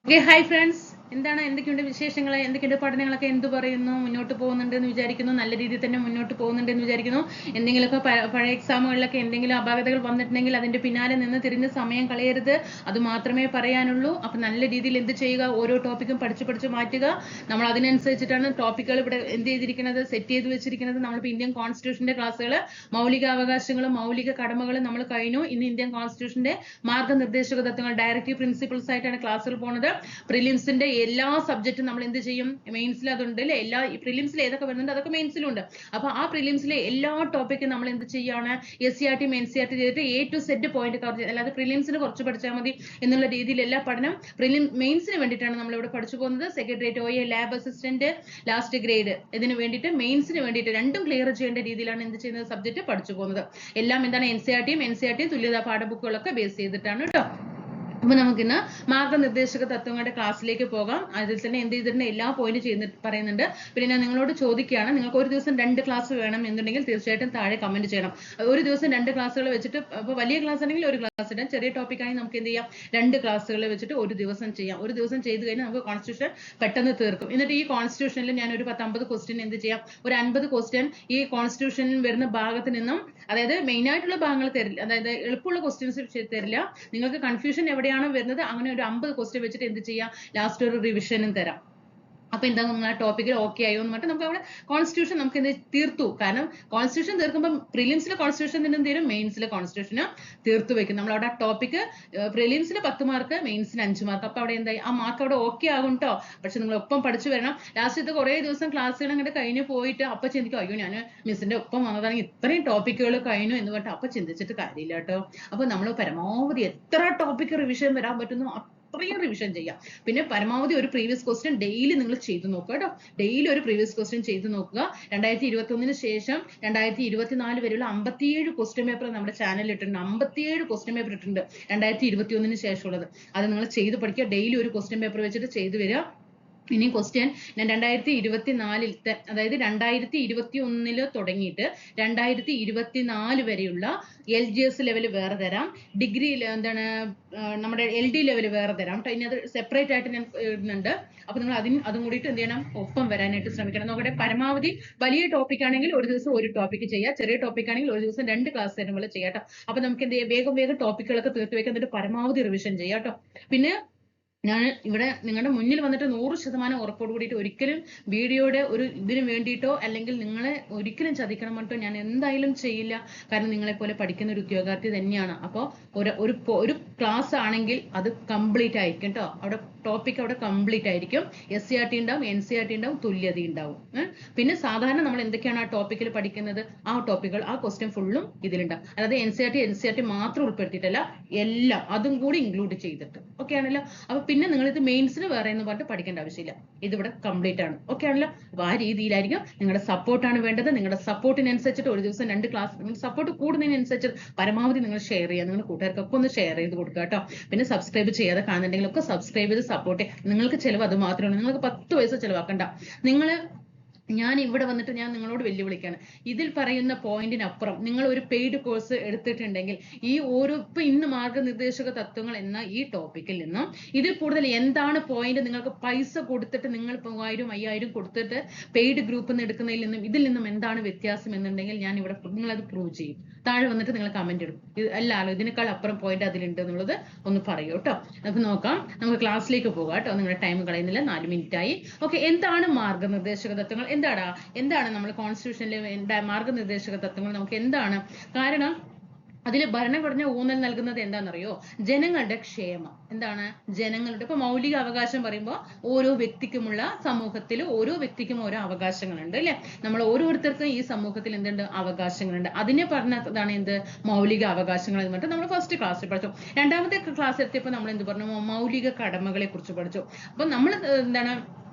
Okay, hi friends. എന്തൊക്കെയുണ്ട് വിശേഷങ്ങൾ, എന്തൊക്കെയുണ്ട് പഠനങ്ങളൊക്കെ എന്ത് പറയുന്നു? മുന്നോട്ട് പോകുന്നുണ്ടെന്ന് വിചാരിക്കുന്നു. നല്ല രീതിയിൽ തന്നെ മുന്നോട്ട് പോകുന്നുണ്ടെന്ന് വിചാരിക്കുന്നു. എന്തെങ്കിലുമൊക്കെ പഴയ എക്സാമുകളിലൊക്കെ എന്തെങ്കിലും അപാകതകൾ വന്നിട്ടുണ്ടെങ്കിൽ അതിന്റെ പിന്നാലെ നിന്ന് തിരിഞ്ഞ് സമയം കളയരുത്. അത് മാത്രമേ പറയാനുള്ളൂ. അപ്പൊ നല്ല രീതിയിൽ എന്ത് ചെയ്യുക, ഓരോ ടോപ്പിക്കും പഠിച്ച് മാറ്റുക. നമ്മൾ അതിനനുസരിച്ചിട്ടാണ് ടോപ്പിക്കുകൾ ഇവിടെ എന്ത് ചെയ്തിരിക്കുന്നത്, സെറ്റ് ചെയ്ത് വെച്ചിരിക്കുന്നത്. നമ്മളിപ്പോൾ ഇന്ത്യൻ കോൺസ്റ്റിറ്റ്യൂഷന്റെ ക്ലാസ്സുകൾ, മൗലിക അവകാശങ്ങളും മൗലിക കടമകളും നമ്മൾ കഴിഞ്ഞു. ഇന്ന് ഇന്ത്യൻ കോൺസ്റ്റിറ്റ്യൂഷന്റെ മാർഗനിർദ്ദേശക തത്വങ്ങൾ, ഡയറക്റ്റീവ് പ്രിൻസിപ്പിൾസ് ആയിട്ടാണ് ക്ലാസ്സുകൾ പോകുന്നത്. പ്രിലിംസിന്റെ എല്ലാ സബ്ജക്റ്റും നമ്മൾ എന്ത് ചെയ്യും, മെയിൻസിൽ അതുണ്ട് അല്ലെ. എല്ലാ പ്രിലിംസിൽ ഏതൊക്കെ വരുന്നുണ്ട് അതൊക്കെ മെയിൻസിലും ഉണ്ട്. അപ്പൊ ആ പ്രിലിംസിലെ എല്ലാ ടോപ്പിക്കും നമ്മൾ എന്ത് ചെയ്യാണ്, SCRT NCERT ചെയ്തിട്ട് A to Z point cover ചെയ്യുക. അല്ലാതെ പ്രിലിംസിന് കുറച്ച് പഠിച്ചാൽ മതി എന്നുള്ള രീതിയിൽ എല്ലാ പഠനം മെയിൻസിന് വേണ്ടിയിട്ടാണ് നമ്മൾ ഇവിടെ പഠിച്ചു പോകുന്നത്. Secretariat OA, lab assistant, last grade, ഇതിന് വേണ്ടിയിട്ട് മെയിൻസിന് വേണ്ടിയിട്ട് രണ്ടും ക്ലിയർ ചെയ്യേണ്ട രീതിയിലാണ് എന്ത് ചെയ്യുന്നത്, സബ്ജക്ട് പഠിച്ചു പോകുന്നത്. എല്ലാം എന്താണ്, NCERT തുല്യതാ പാഠബുക്കുകളൊക്കെ ബേസ് ചെയ്തിട്ടാണ് കേട്ടോ. അപ്പൊ നമുക്കിന്ന് മാർഗനിർദ്ദേശക തത്വങ്ങളുടെ ക്ലാസ്സിലേക്ക് പോകാം. അതിൽ തന്നെ എന്ത് ചെയ്തിട്ടുണ്ട്, എല്ലാ പോയിന്റ് പറയുന്നുണ്ട്. പിന്നെ ഞാൻ നിങ്ങളോട് ചോദിക്കുകയാണ്, നിങ്ങൾക്ക് ഒരു ദിവസം 2 ക്ലാസ് വേണം എന്നുണ്ടെങ്കിൽ തീർച്ചയായിട്ടും താഴെ കമന്റ് ചെയ്യണം. ഒരു ദിവസം 2 ക്ലാസ്സുകൾ വെച്ചിട്ട്, അപ്പോൾ വലിയ ക്ലാസ് ആണെങ്കിൽ ഒരു ക്ലാസ് ഇടാം, ചെറിയ ടോപ്പിക് ആണെങ്കിൽ നമുക്ക് എന്ത് ചെയ്യാം, 2 ക്ലാസ്സുകൾ വെച്ചിട്ട് ഒരു ദിവസം ചെയ്യാം. ഒരു ദിവസം ചെയ്ത് കഴിഞ്ഞാൽ നമുക്ക് കോൺസ്റ്റിറ്റ്യൂഷൻ പെട്ടെന്ന് തീർക്കും. എന്നിട്ട് ഈ കോൺസ്റ്റിറ്റ്യൂഷനിൽ ഞാൻ ഒരു 10-50 ക്വസ്റ്റ്യൻ എന്ത് ചെയ്യാം, ഒരു 50 ക്വസ്റ്റ്യൻ ഈ കോൺസ്റ്റിറ്റ്യൂഷനിൽ വരുന്ന ഭാഗത്ത് നിന്നും, അതായത് മെയിൻ ആയിട്ടുള്ള ഭാഗങ്ങൾ തരില്ല, അതായത് എളുപ്പമുള്ള ക്വസ്റ്റ്യൻസ് തരില്ല. നിങ്ങൾക്ക് കൺഫ്യൂഷൻ എവിടെയാണോ വരുന്നത് അങ്ങനെ ഒരു 50 ക്വസ്റ്റ്യൻ വെച്ചിട്ട് എന്ത് ചെയ്യാം, ലാസ്റ്റ് ഒരു റിവിഷനും തരാം. അപ്പൊ എന്താ, നമ്മൾ ആ ടോപ്പിക്കിൽ ഓക്കെ ആയോ എന്ന് പറഞ്ഞിട്ട് നമുക്ക് അവിടെ കോൺസ്റ്റിറ്റ്യൂഷൻ നമുക്ക് എന്ത് തീർത്തു. കാരണം കോൺസ്റ്റിറ്റ്യൂഷൻ തീർക്കുമ്പോൾ പ്രിലിംസിലെ കോൺസ്റ്റിറ്റ്യൂഷൻ തന്നെ എന്ത് ചെയ്യും, മെയിൻസിലെ കോൺസ്റ്റിറ്റ്യൂഷന് തീർത്തു വെക്കും. നമ്മൾ അവിടെ ടോപ്പിക്ക് പ്രിലിംസിന് 10 മാർക്ക്, മെയിൻസിന് 5 മാർക്ക്. അപ്പൊ അവിടെ എന്തായി, ആ മാർക്ക് അവിടെ ഓക്കെ ആകും കേട്ടോ. പക്ഷെ നിങ്ങൾ ഒപ്പം പഠിച്ചു വരണം. ലാസ്റ്റ് കുറെ ദിവസം ക്ലാസ്സുകൾ അങ്ങോട്ട് കഴിഞ്ഞ് പോയിട്ട് അപ്പൊ ചിന്തിക്കും, അയ്യോ ഞാൻ മിസ്സിന്റെ ഒപ്പം വന്നതാണെങ്കിൽ ഇത്രയും ടോപ്പിക്കുകൾ കഴിഞ്ഞു എന്ന് പറഞ്ഞിട്ട് അപ്പൊ ചിന്തിച്ചിട്ട് കാര്യമില്ല കേട്ടോ. അപ്പൊ നമ്മൾ പരമാവധി എത്ര ടോപ്പിക്ക് റിവിഷൻ വരാൻ പറ്റുന്നു അത്രയും റിവിഷൻ ചെയ്യാം. പിന്നെ പരമാവധി ഒരു പ്രീവിയസ് ക്വസ്റ്റ്യൻ ഡെയിലി നിങ്ങൾ ചെയ്തു നോക്കുക കേട്ടോ. ഡെയിലി ഒരു പ്രീവിയസ് ക്വസ്റ്റ്യൻ ചെയ്തു നോക്കുക. 2021 ശേഷം 2024 വരെയുള്ള 57 ക്വസ്റ്റ്യൻ പേപ്പർ നമ്മുടെ ചാനലിൽ ഇട്ടിട്ടുണ്ട്. 57 ക്വസ്റ്റ്യൻ പേപ്പർ ഇട്ടിട്ടുണ്ട് 2021 ശേഷമുള്ളത്. അത് നിങ്ങൾ ചെയ്ത് പഠിക്കുക. ഡെയിലി ഒരു ക്വസ്റ്റ്യൻ പേപ്പർ വെച്ചിട്ട് ചെയ്തു വരിക. ഇനി ക്വസ്റ്റ്യൻ ഞാൻ 2024 അതായത് 2021 തുടങ്ങിയിട്ട് 2024 വരെയുള്ള LGS ലെവൽ വേറെ തരാം, ഡിഗ്രി എന്താണ് നമ്മുടെ LD ലെവൽ വേറെ തരാം കേട്ടോ. ഇനി അത് സെപ്പറേറ്റ് ആയിട്ട് ഞാൻ ഇടുന്നുണ്ട്. അപ്പൊ നിങ്ങൾ അതും കൂടിയിട്ട് എന്ത് ചെയ്യണം, ഒപ്പം വരാനായിട്ട് ശ്രമിക്കണം. നോക്കട്ടെ, പരമാവധി വലിയ ടോപ്പിക് ആണെങ്കിൽ ഒരു ദിവസം ഒരു ടോപ്പിക്ക് ചെയ്യാം, ചെറിയ ടോപ്പിക് ആണെങ്കിൽ ഒരു ദിവസം 2 ക്ലാസ് തരുമ്പോൾ ചെയ്യാം കേട്ടോ. അപ്പൊ നമുക്ക് എന്ത് ചെയ്യാം, വേഗം ടോപ്പിക്കുകളൊക്കെ തീർത്ത് വെക്കാം, എന്നിട്ട് പരമാവധി റിവിഷൻ ചെയ്യാം കേട്ടോ. പിന്നെ ഞാൻ ഇവിടെ നിങ്ങളുടെ മുന്നിൽ വന്നിട്ട് 100% ഉറപ്പോട് കൂടിയിട്ട് ഒരിക്കലും വീഡിയോയുടെ ഒരു ഇതിന് വേണ്ടിയിട്ടോ അല്ലെങ്കിൽ നിങ്ങളെ ഒരിക്കലും ചതിക്കണം പറഞ്ഞിട്ടോ ഞാൻ എന്തായാലും ചെയ്യില്ല. കാരണം നിങ്ങളെ പോലെ പഠിക്കുന്ന ഒരു ഉദ്യോഗാർത്ഥി തന്നെയാണ്. അപ്പോൾ ഒരു ക്ലാസ് ആണെങ്കിൽ അത് കംപ്ലീറ്റ് ആയിരിക്കും കേട്ടോ. അവിടെ ടോപ്പിക് അവിടെ കംപ്ലീറ്റ് ആയിരിക്കും. SCRT ഉണ്ടാവും, NCERT ഉണ്ടാവും, തുല്യത ഉണ്ടാവും. പിന്നെ സാധാരണ നമ്മൾ എന്തൊക്കെയാണ് ആ ടോപ്പിക്കിൽ പഠിക്കുന്നത്, ആ ടോപ്പിക്കുകൾ ആ ക്വസ്റ്റ്യൻ ഫുള്ളും ഇതിലുണ്ടാവും. അതായത് NCERT മാത്രം ഉൾപ്പെടുത്തിയിട്ടല്ല, എല്ലാം അതും കൂടി ഇൻക്ലൂഡ് ചെയ്തിട്ട്. ഓക്കെ ആണല്ലോ. അപ്പൊ പിന്നെ നിങ്ങൾ ഇത് മെയിൻസിന് വേറെ എന്ന് പറഞ്ഞിട്ട് പഠിക്കേണ്ട ആവശ്യമില്ല. ഇതിവിടെ കംപ്ലീറ്റ് ആണ്. ഓക്കെ ആണല്ലോ. അപ്പൊ ആ രീതിയിലായിരിക്കും. നിങ്ങളുടെ സപ്പോർട്ടാണ് വേണ്ടത്. നിങ്ങളുടെ സപ്പോർട്ടിനനുസരിച്ചിട്ട് ഒരു ദിവസം 2 ക്ലാസ്, സപ്പോർട്ട് കൂടുന്നതിനനുസരിച്ച് പരമാവധി നിങ്ങൾ ഷെയർ ചെയ്യുക. നിങ്ങളുടെ കൂട്ടുകാർക്കൊക്കെ ഒന്ന് ഷെയർ ചെയ്ത് കൊടുക്കുക കേട്ടോ. പിന്നെ സബ്സ്ക്രൈബ് ചെയ്യാതെ കാണുന്നുണ്ടെങ്കിലൊക്കെ സബ്സ്ക്രൈബ് ചെയ്ത് സപ്പോർട്ട്. നിങ്ങൾക്ക് ചിലവ് അത് മാത്രമാണ്. നിങ്ങൾക്ക് 10 പൈസ ചിലവാക്കണ്ട. ഞാൻ ഇവിടെ വന്നിട്ട് ഞാൻ നിങ്ങളോട് വെല്ലുവിളിക്കാണ്. ഇതിൽ പറയുന്ന പോയിന്റിനപ്പുറം നിങ്ങൾ ഒരു പെയ്ഡ് കോഴ്സ് എടുത്തിട്ടുണ്ടെങ്കിൽ ഈ ഇപ്പൊ ഇന്ന് മാർഗനിർദ്ദേശക തത്വങ്ങൾ എന്ന ഈ ടോപ്പിക്കിൽ നിന്നും ഇതിൽ കൂടുതൽ എന്താണ് പോയിന്റ്, നിങ്ങൾക്ക് പൈസ കൊടുത്തിട്ട് നിങ്ങൾ 3000-5000 കൊടുത്തിട്ട് പെയ്ഡ് ഗ്രൂപ്പിൽ നിന്ന് എടുക്കുന്നതിൽ നിന്നും ഇതിൽ നിന്നും എന്താണ് വ്യത്യാസം എന്നുണ്ടെങ്കിൽ ഞാൻ ഇവിടെ നിങ്ങളത് പ്രൂവ് ചെയ്യും. താഴെ വന്നിട്ട് നിങ്ങൾ കമന്റ് ഇടും, അല്ലല്ലോ ഇതിനേക്കാൾ അപ്പുറം പോയിന്റ് അതിലുണ്ട് എന്നുള്ളത് ഒന്ന് പറയൂ കേട്ടോ. നമുക്ക് നോക്കാം, നമുക്ക് ക്ലാസ്സിലേക്ക് പോകാം കേട്ടോ. നിങ്ങളുടെ ടൈം കളയുന്നില്ല, 4 മിനിറ്റ് ആയി. ഓക്കെ, എന്താണ് മാർഗനിർദ്ദേശക തത്വങ്ങൾ? എന്താണ് നമ്മൾ കോൺസ്റ്റിറ്റ്യൂഷനിലെ മാർഗനിർദ്ദേശക തത്വങ്ങൾ? നമുക്ക് എന്താണ് കാരണം അതിൽ ഭരണഘടന ഊന്നൽ നൽകുന്നത് എന്താണെന്നറിയോ? ജനങ്ങളുടെ ക്ഷേമം. എന്താണ് ജനങ്ങളുടെ, ഇപ്പൊ മൗലിക അവകാശം പറയുമ്പോൾ ഓരോ വ്യക്തിക്കുമുള്ള, സമൂഹത്തിൽ ഓരോ വ്യക്തിക്കും ഓരോ അവകാശങ്ങളുണ്ട് അല്ലെ. നമ്മൾ ഓരോരുത്തർക്കും ഈ സമൂഹത്തിൽ എന്തുണ്ട്, അവകാശങ്ങളുണ്ട്. അതിനെ പറഞ്ഞതാണ് എന്ത്, മൗലിക അവകാശങ്ങൾ എന്ന് പറഞ്ഞിട്ട് നമ്മൾ ഫസ്റ്റ് ക്ലാസ്സിൽ പഠിച്ചു. രണ്ടാമത്തെ ക്ലാസ് എത്തിയപ്പോൾ നമ്മൾ എന്ത് പറഞ്ഞു, മൗലിക കടമകളെ കുറിച്ച് പഠിച്ചു. അപ്പൊ നമ്മൾ എന്താണ്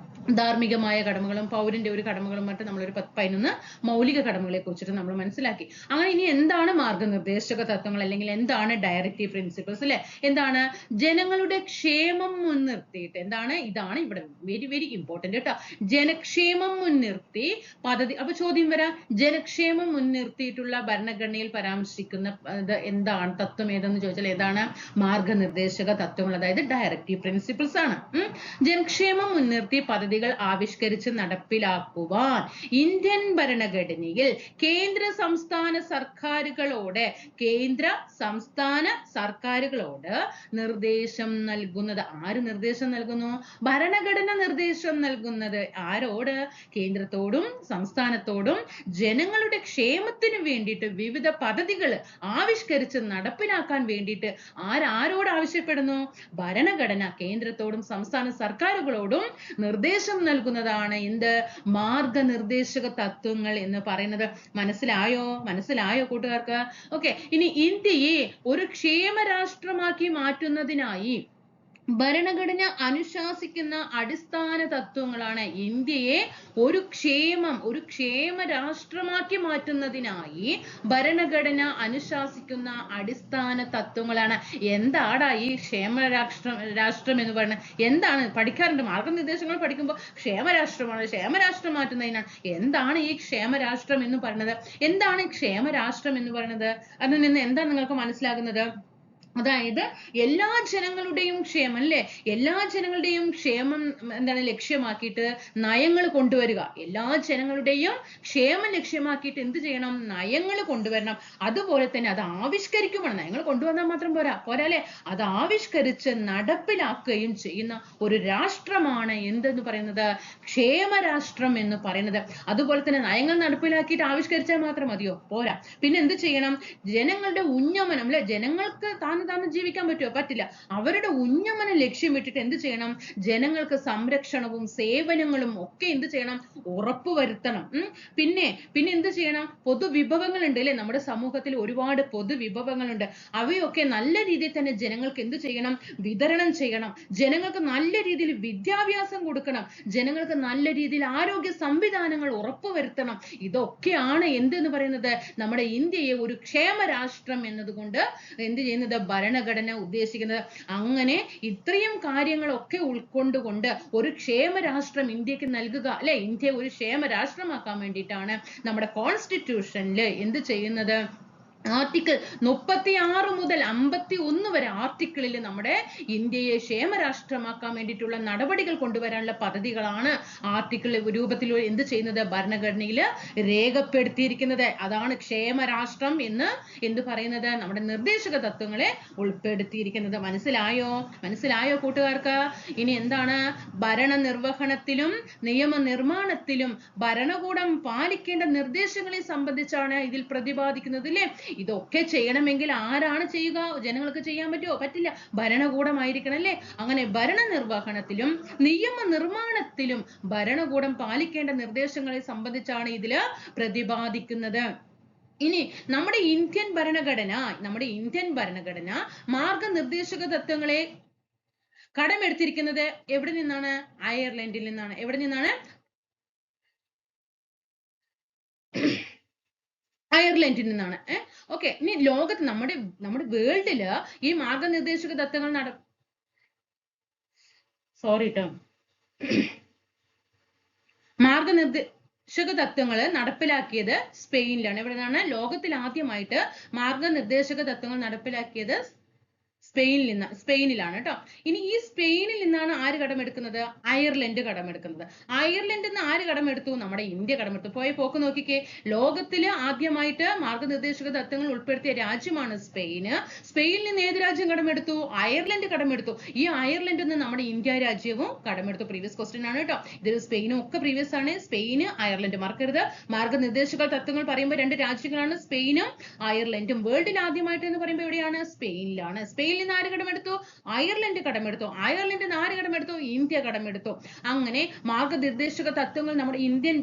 ധാർമ്മികമായ കടമകളും പൗരന്റെ ഒരു കടമകളും മറ്റും നമ്മളൊരു 11 മൗലിക കടമകളെ കുറിച്ചിട്ട് നമ്മൾ മനസ്സിലാക്കി. അങ്ങനെ ഇനി എന്താണ് മാർഗനിർദ്ദേശക തത്വങ്ങൾ അല്ലെങ്കിൽ എന്താണ് ഡയറക്റ്റീവ് പ്രിൻസിപ്പിൾസ് അല്ലെ? എന്താണ്? ജനങ്ങളുടെ ക്ഷേമം മുൻനിർത്തിയിട്ട് എന്താണ്? ഇതാണ് ഇവിടെ വെരി വെരി ഇമ്പോർട്ടന്റ് കേട്ടോ. ജനക്ഷേമം മുൻനിർത്തി പദ്ധതി. അപ്പൊ ചോദ്യം വരാം, ജനക്ഷേമം മുൻനിർത്തിയിട്ടുള്ള ഭരണഘടനയിൽ പരാമർശിക്കുന്ന എന്താണ് തത്വം ഏതെന്ന് ചോദിച്ചാൽ ഏതാണ്? മാർഗനിർദ്ദേശക തത്വങ്ങൾ, അതായത് ഡയറക്റ്റീവ് പ്രിൻസിപ്പിൾസ് ആണ്. ജനക്ഷേമം മുൻനിർത്തി പദ്ധതികൾ ആവിഷ്കരിച്ച് നടപ്പിലാക്കുവാൻ ഇന്ത്യൻ ഭരണഘടനയിൽ കേന്ദ്ര സംസ്ഥാന സർക്കാരുകളോട് നിർദ്ദേശം നൽകുന്നത്. ആര് നിർദ്ദേശം നൽകുന്നു? ഭരണഘടന നിർദ്ദേശം നൽകുന്നത്. ആരോട്? കേന്ദ്രത്തോടും സംസ്ഥാനത്തോടും ജനങ്ങളുടെ ക്ഷേമത്തിന് വേണ്ടിയിട്ട് വിവിധ പദ്ധതികൾ ആവിഷ്കരിച്ച് നടപ്പിലാക്കാൻ വേണ്ടിയിട്ട് ആരോട് ആവശ്യപ്പെടുന്നു? ഭരണഘടന കേന്ദ്രത്തോടും സംസ്ഥാന സർക്കാരുകളോടും നിർദ്ദേശം നൽകുന്നതാണ് എന്ത്? മാർഗനിർദ്ദേശക തത്വങ്ങൾ എന്ന് പറയുന്നത്. മനസ്സിലായോ കൂട്ടുകാർക്ക്? ഓക്കെ, ഇനി ഇന്ത്യയെ ഒരു ക്ഷേമ രാഷ്ട്രമാക്കി മാറ്റുന്നതിനായി ഭരണഘടന അനുശാസിക്കുന്ന അടിസ്ഥാന തത്വങ്ങളാണ് ഇന്ത്യയെ ഒരു ക്ഷേമ രാഷ്ട്രമാക്കി മാറ്റുന്നതിനായി ഭരണഘടന അനുശാസിക്കുന്ന അടിസ്ഥാന തത്വങ്ങളാണ്. എന്താടാ ഈ രാഷ്ട്രം എന്ന് പറയുന്നത്? എന്താണ്? പഠിക്കാറുണ്ട്, മാർഗനിർദ്ദേശങ്ങൾ പഠിക്കുമ്പോൾ ക്ഷേമരാഷ്ട്രം മാറ്റുന്നതിനാണ്. എന്താണ് ഈ ക്ഷേമരാഷ്ട്രം എന്ന് പറയുന്നത്? എന്താണ് ക്ഷേമരാഷ്ട്രം എന്ന് പറയുന്നത്? അതിൽ നിന്ന് എന്താ നിങ്ങൾക്ക് മനസ്സിലാകുന്നത്? അതായത് എല്ലാ ജനങ്ങളുടെയും ക്ഷേമം അല്ലെ? എല്ലാ ജനങ്ങളുടെയും ക്ഷേമം എന്താണ് ലക്ഷ്യമാക്കിയിട്ട് നയങ്ങൾ കൊണ്ടുവരിക. എല്ലാ ജനങ്ങളുടെയും ക്ഷേമം ലക്ഷ്യമാക്കിയിട്ട് എന്ത് ചെയ്യണം? നയങ്ങൾ കൊണ്ടുവരണം. അതുപോലെ തന്നെ അത് ആവിഷ്കരിക്കുമ്പോൾ നയങ്ങൾ കൊണ്ടുവന്നാൽ മാത്രം പോരാ അല്ലെ? അത് ആവിഷ്കരിച്ച് നടപ്പിലാക്കുകയും ചെയ്യുന്ന ഒരു രാഷ്ട്രമാണ് എന്തെന്ന് പറയുന്നത്? ക്ഷേമരാഷ്ട്രം എന്ന് പറയുന്നത്. അതുപോലെ തന്നെ നയങ്ങൾ നടപ്പിലാക്കിയിട്ട് ആവിഷ്കരിച്ചാൽ മാത്രം മതിയോ? പോരാ. പിന്നെ എന്ത് ചെയ്യണം? ജനങ്ങളുടെ ഉന്നമനം അല്ലെ? ജനങ്ങൾക്ക് താന്ന് ജീവിക്കാൻ പറ്റുമോ? പറ്റില്ല. അവരുടെ ഉന്നമനം ലക്ഷ്യമിട്ടിട്ട് എന്ത് ചെയ്യണം? ജനങ്ങൾക്ക് സംരക്ഷണവും സേവനങ്ങളും ഒക്കെ എന്ത് ചെയ്യണം? ഉറപ്പുവരുത്തണം. പിന്നെ എന്ത് ചെയ്യണം? പൊതുവിഭവങ്ങളുണ്ട് അല്ലെ? നമ്മുടെ സമൂഹത്തിൽ ഒരുപാട് പൊതുവിഭവങ്ങളുണ്ട്. അവയൊക്കെ നല്ല രീതിയിൽ തന്നെ ജനങ്ങൾക്ക് എന്ത് ചെയ്യണം? വിതരണം ചെയ്യണം. ജനങ്ങൾക്ക് നല്ല രീതിയിൽ വിദ്യാഭ്യാസം കൊടുക്കണം. ജനങ്ങൾക്ക് നല്ല രീതിയിൽ ആരോഗ്യ സംവിധാനങ്ങൾ ഉറപ്പുവരുത്തണം. ഇതൊക്കെയാണ് എന്തെന്ന് പറയുന്നത്? നമ്മുടെ ഇന്ത്യയെ ഒരു ക്ഷേമ രാഷ്ട്രം എന്നതുകൊണ്ട് എന്ത് ചെയ്യുന്നത്? ഭരണഘടന ഉദ്ദേശിക്കുന്നത്. അങ്ങനെ ഇത്രയും കാര്യങ്ങളൊക്കെ ഉൾക്കൊണ്ടുകൊണ്ട് ഒരു ക്ഷേമ രാഷ്ട്രം ഇന്ത്യക്ക് നൽകുക അല്ലെ? ഇന്ത്യയെ ഒരു ക്ഷേമ രാഷ്ട്രമാക്കാൻ വേണ്ടിയിട്ടാണ് നമ്മുടെ കോൺസ്റ്റിറ്റ്യൂഷനിൽ എന്ത് ചെയ്യുന്നത്? ആർട്ടിക്കിൾ 36 മുതൽ 51 വരെ ആർട്ടിക്കിളിൽ നമ്മുടെ ഇന്ത്യയെ ക്ഷേമരാഷ്ട്രമാക്കാൻ വേണ്ടിയിട്ടുള്ള നടപടികൾ കൊണ്ടുവരാനുള്ള പദ്ധതികളാണ് ആർട്ടിക്കിൾ രൂപത്തിൽ എന്ത് ചെയ്യുന്നത്? ഭരണഘടനയിൽ രേഖപ്പെടുത്തിയിരിക്കുന്നത്. അതാണ് ക്ഷേമരാഷ്ട്രം എന്ന് എന്ത് പറയുന്നത്? നമ്മുടെ നിർദ്ദേശക തത്വങ്ങളെ ഉൾപ്പെടുത്തിയിരിക്കുന്നത്. മനസ്സിലായോ കൂട്ടുകാർക്ക്? ഇനി എന്താണ്? ഭരണനിർവഹണത്തിലും നിയമനിർമ്മാണത്തിലും ഭരണകൂടം പാലിക്കേണ്ട നിർദ്ദേശങ്ങളെ സംബന്ധിച്ചാണ് ഇതിൽ പ്രതിപാദിക്കുന്നത് അല്ലേ? ഇതൊക്കെ ചെയ്യണമെങ്കിൽ ആരാണ് ചെയ്യുക? ജനങ്ങൾക്ക് ചെയ്യാൻ പറ്റുമോ? പറ്റില്ല. ഭരണകൂടമായിരിക്കണം അല്ലേ? അങ്ങനെ ഭരണനിർവഹണത്തിലും നിയമനിർമ്മാണത്തിലും ഭരണകൂടം പാലിക്കേണ്ട നിർദ്ദേശങ്ങളെ സംബന്ധിച്ചാണ് ഇതില് പ്രതിപാദിക്കുന്നത്. ഇനി നമ്മുടെ ഇന്ത്യൻ ഭരണഘടന മാർഗനിർദ്ദേശക തത്വങ്ങളെ കടമെടുത്തിരിക്കുന്നത് എവിടെ നിന്നാണ്? അയർലൻഡിൽ നിന്നാണ്. എവിടെ നിന്നാണ്? അയർലൻഡിൽ നിന്നാണ്. ഓക്കെ, ഇനി ലോകത്ത് നമ്മുടെ വേൾഡില് ഈ മാർഗനിർദ്ദേശക തത്വങ്ങൾ മാർഗനിർദ്ദേശക തത്വങ്ങൾ നടപ്പിലാക്കിയത് സ്പെയിനിലാണ്. എവിടെ നിന്നാണ്? ലോകത്തിൽ ആദ്യമായിട്ട് മാർഗനിർദ്ദേശക തത്വങ്ങൾ നടപ്പിലാക്കിയത് സ്പെയിനിലാണ് കേട്ടോ. ഇനി ഈ സ്പെയിനിൽ നിന്നാണ് ആര് കടമെടുക്കുന്നത്? അയർലൻഡ് കടമെടുക്കുന്നത്. അയർലൻഡിൽ നിന്ന് ആര് കടമെടുത്തു? നമ്മുടെ ഇന്ത്യ കടമെടുത്തു. പോക്ക് നോക്കിക്കേ. ലോകത്തില് ആദ്യമായിട്ട് മാർഗനിർദ്ദേശക തത്വങ്ങൾ ഉൾപ്പെടുത്തിയ രാജ്യമാണ് സ്പെയിന്. സ്പെയിനിൽ നിന്ന് ഏത് രാജ്യം കടമെടുത്തു? അയർലൻഡ് കടമെടുത്തു. ഈ അയർലൻഡിൽ നിന്ന് നമ്മുടെ ഇന്ത്യ രാജ്യവും കടമെടുത്തു. പ്രീവിയസ് ക്വസ്റ്റ്യൻ ആണ് കേട്ടോ. ഇതിൽ സ്പെയിനും ഒക്കെ പ്രീവിയസ് ആണ്. സ്പെയിന്, അയർലൻഡ് മറക്കരുത്. മാർഗനിർദ്ദേശക തത്വങ്ങൾ പറയുമ്പോൾ 2 രാജ്യങ്ങളാണ്, സ്പെയിനും അയർലൻഡും. വേൾഡിൽ ആദ്യമായിട്ട് എന്ന് പറയുമ്പോൾ എവിടെയാണ്? സ്പെയിനിലാണ്. സ്പെയിനിൽ നിന്ന് ആര് കടമെടുത്തു? അയർലൻഡ് കടമെടുത്തു. അയർലൻഡിൽ നിന്ന് ആര് കടമെടുത്തു? ഇന്ത്യ കടമെടുത്തു. അങ്ങനെ മാർഗനിർദ്ദേശക തത്വങ്ങൾ നമ്മുടെ ഇന്ത്യൻ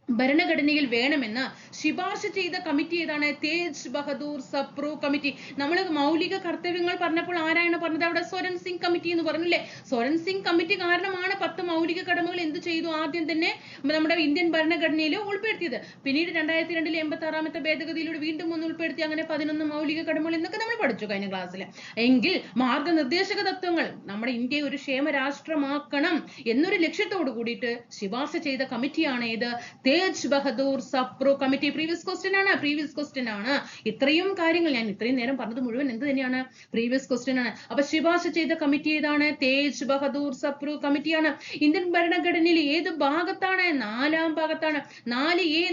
ഭരണഘടനയിൽ വേണമെന്ന് ശുപാർശ ചെയ്ത കമ്മിറ്റി ഏതാണ്? തേജ് ബഹദൂർ സപ്രു കമ്മിറ്റി. നമ്മൾ മൗലിക കർത്തവ്യങ്ങൾ പറഞ്ഞപ്പോൾ ആരാണ് പറഞ്ഞത്? അവിടെ സ്വരൺ സിംഗ് കമ്മിറ്റി എന്ന് പറഞ്ഞില്ലേ? സ്വരൺ സിംഗ് കമ്മിറ്റി കാരണമാണ് 10 മൗലിക കടമകൾ എന്ത് ചെയ്തു? ആദ്യം തന്നെ നമ്മുടെ ഇന്ത്യൻ ഭരണഘടനയിൽ ഉൾപ്പെടുത്തിയത്. പിന്നീട് 2002 86ാമത്തെ ഭേദഗതിയിലൂടെ വീണ്ടും ഒന്ന് ഉൾപ്പെടുത്തി. അങ്ങനെ 11 മൗലിക കടമകൾ എന്നൊക്കെ നമ്മൾ പഠിച്ചു കഴിഞ്ഞ ക്ലാസ്സിൽ. എങ്കിൽ മാർഗനിർദ്ദേശക തത്വങ്ങൾ നമ്മുടെ ഇന്ത്യയെ ഒരു ക്ഷേമ രാഷ്ട്രമാക്കണം എന്നൊരു ലക്ഷ്യത്തോട് കൂടിയിട്ട് ശുപാർശ ചെയ്ത കമ്മിറ്റിയാണ് ഏത്? Tej Bahadur Sapru committee. Previous question ആണ്. ഇത്രയും കാര്യങ്ങൾ ഞാൻ ഇത്രയും നേരം പറഞ്ഞത് മുഴുവൻ എന്ത് തന്നെയാണ്? പ്രീവിയസ് ക്വസ്റ്റ്യൻ ആണ്. അപ്പൊ ശുപാർശ ചെയ്ത കമ്മിറ്റി ഏതാണ്? തേജ് ബഹദൂർ സപ്രു കമ്മിറ്റിയാണ്. ഇന്ത്യൻ ഭരണഘടനയിൽ ഏത് ഭാഗത്താണ്? 4ാം ഭാഗത്താണ്. 4A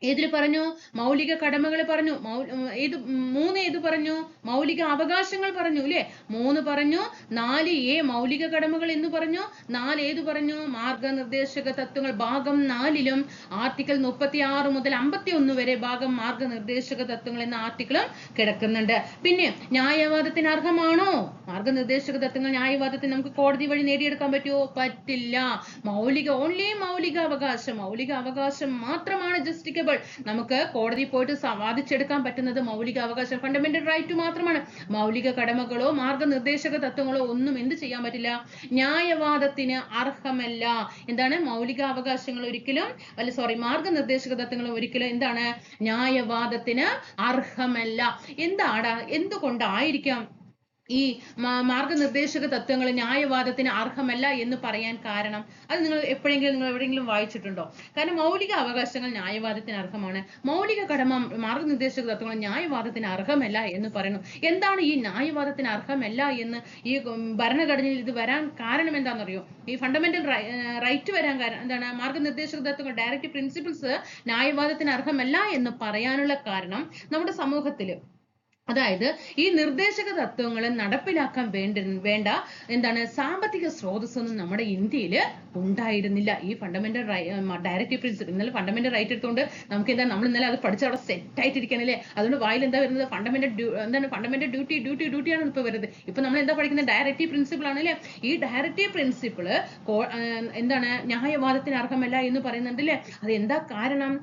ഏതിൽ പറഞ്ഞു? മൗലിക കടമകൾ പറഞ്ഞു. 3 ഏത് പറഞ്ഞു? മൗലിക അവകാശങ്ങൾ പറഞ്ഞു അല്ലെ? 3 പറഞ്ഞു. 4A മൗലിക കടമകൾ എന്ന് പറഞ്ഞു. 4 ഏത് പറഞ്ഞു? മാർഗനിർദ്ദേശക തത്വങ്ങൾ. ഭാഗം 4ലും ആർട്ടിക്കിൾ 36 മുതൽ 51 വരെ ഭാഗം മാർഗനിർദ്ദേശക തത്വങ്ങൾ എന്ന ആർട്ടിക്കിളും കിടക്കുന്നുണ്ട്. പിന്നെ ന്യായവാദത്തിന് അർഹമാണോ? മാർഗനിർദ്ദേശക തത്വങ്ങൾ ന്യായവാദത്തിന് നമുക്ക് കോടതി വഴി നേടിയെടുക്കാൻ പറ്റുമോ? പറ്റില്ല. ഓൺലി മൗലിക അവകാശം മാത്രമാണ് ജസ്റ്റിക്കബിൾ. നമുക്ക് കോടതി പോയിട്ട് വാദിച്ചെടുക്കാൻ പറ്റുന്നത് മൗലിക അവകാശം, ഫണ്ടമെന്റൽ റൈറ്റ് മാത്രമാണ്. മൗലിക കടമകളോ മാർഗനിർദ്ദേശക തത്വങ്ങളോ ഒന്നും എന്ത് ചെയ്യാൻ പറ്റില്ല? ന്യായവാദത്തിന് അർഹമല്ല. എന്താണ്? മൗലിക അവകാശങ്ങൾ ഒരിക്കലും മാർഗനിർദ്ദേശക തത്വങ്ങൾ ഒരിക്കലും എന്താണ്? ന്യായവാദത്തിന് അർഹമല്ല. എന്തുകൊണ്ടായിരിക്കാം ഈ മാർഗനിർദ്ദേശക തത്വങ്ങൾ ന്യായവാദത്തിന് അർഹമല്ല എന്ന് പറയാൻ കാരണം? അത് നിങ്ങൾ എവിടെയെങ്കിലും വായിച്ചിട്ടുണ്ടോ? കാരണം മൗലിക അവകാശങ്ങൾ ന്യായവാദത്തിന് അർഹമാണ്, മൗലിക കടമ മാർഗനിർദ്ദേശക തത്വങ്ങൾ ന്യായവാദത്തിന് അർഹമല്ല എന്ന് പറയുന്നു. എന്താണ് ഈ ന്യായവാദത്തിന് അർഹമല്ല എന്ന് ഈ ഭരണഘടനയിൽ ഇത് വരാൻ കാരണം എന്താണെന്നറിയോ? ഈ ഫണ്ടമെന്റൽ റൈറ്റ് വരാൻ കാരണം എന്താണ്? മാർഗനിർദ്ദേശക തത്വങ്ങൾ, ഡയറക്റ്റീവ് പ്രിൻസിപ്പിൾസ് ന്യായവാദത്തിന് അർഹമല്ല എന്ന് പറയാനുള്ള കാരണം നമ്മുടെ സമൂഹത്തിൽ, അതായത് ഈ നിർദ്ദേശക തത്വങ്ങൾ നടപ്പിലാക്കാൻ വേണ്ട എന്താണ് സാമ്പത്തിക സ്രോതസ്സൊന്നും നമ്മുടെ ഇന്ത്യയിൽ ഉണ്ടായിരുന്നില്ല. ഈ ഫണ്ടമെന്റൽ ഡയറക്റ്റീവ് പ്രിൻസിപ്പിൾ, ഇന്നലെ ഫണ്ടമെന്റൽ റൈറ്റ് എടുത്തുകൊണ്ട് നമുക്ക് എന്താ നമ്മൾ ഇന്നലെ അത് പഠിച്ച് അവിടെ സെറ്റ് ആയിട്ടിരിക്കാനല്ലേ? അതുകൊണ്ട് വായിൽ എന്താ വരുന്നത്? ഫണ്ടമെന്റൽ ഡ്യൂട്ടി ആണ് ഇപ്പൊ വരുന്നത്. ഇപ്പൊ നമ്മൾ എന്താ പഠിക്കുന്നത്? ഡയറക്റ്റീവ് പ്രിൻസിപ്പിൾ ആണ് അല്ലേ? ഈ ഡയറക്റ്റീവ് പ്രിൻസിപ്പിൾ എന്താണ്? ന്യായവാദത്തിന് അർഹമല്ല എന്ന് പറയുന്നുണ്ടല്ലേ? അത് എന്താ കാരണം?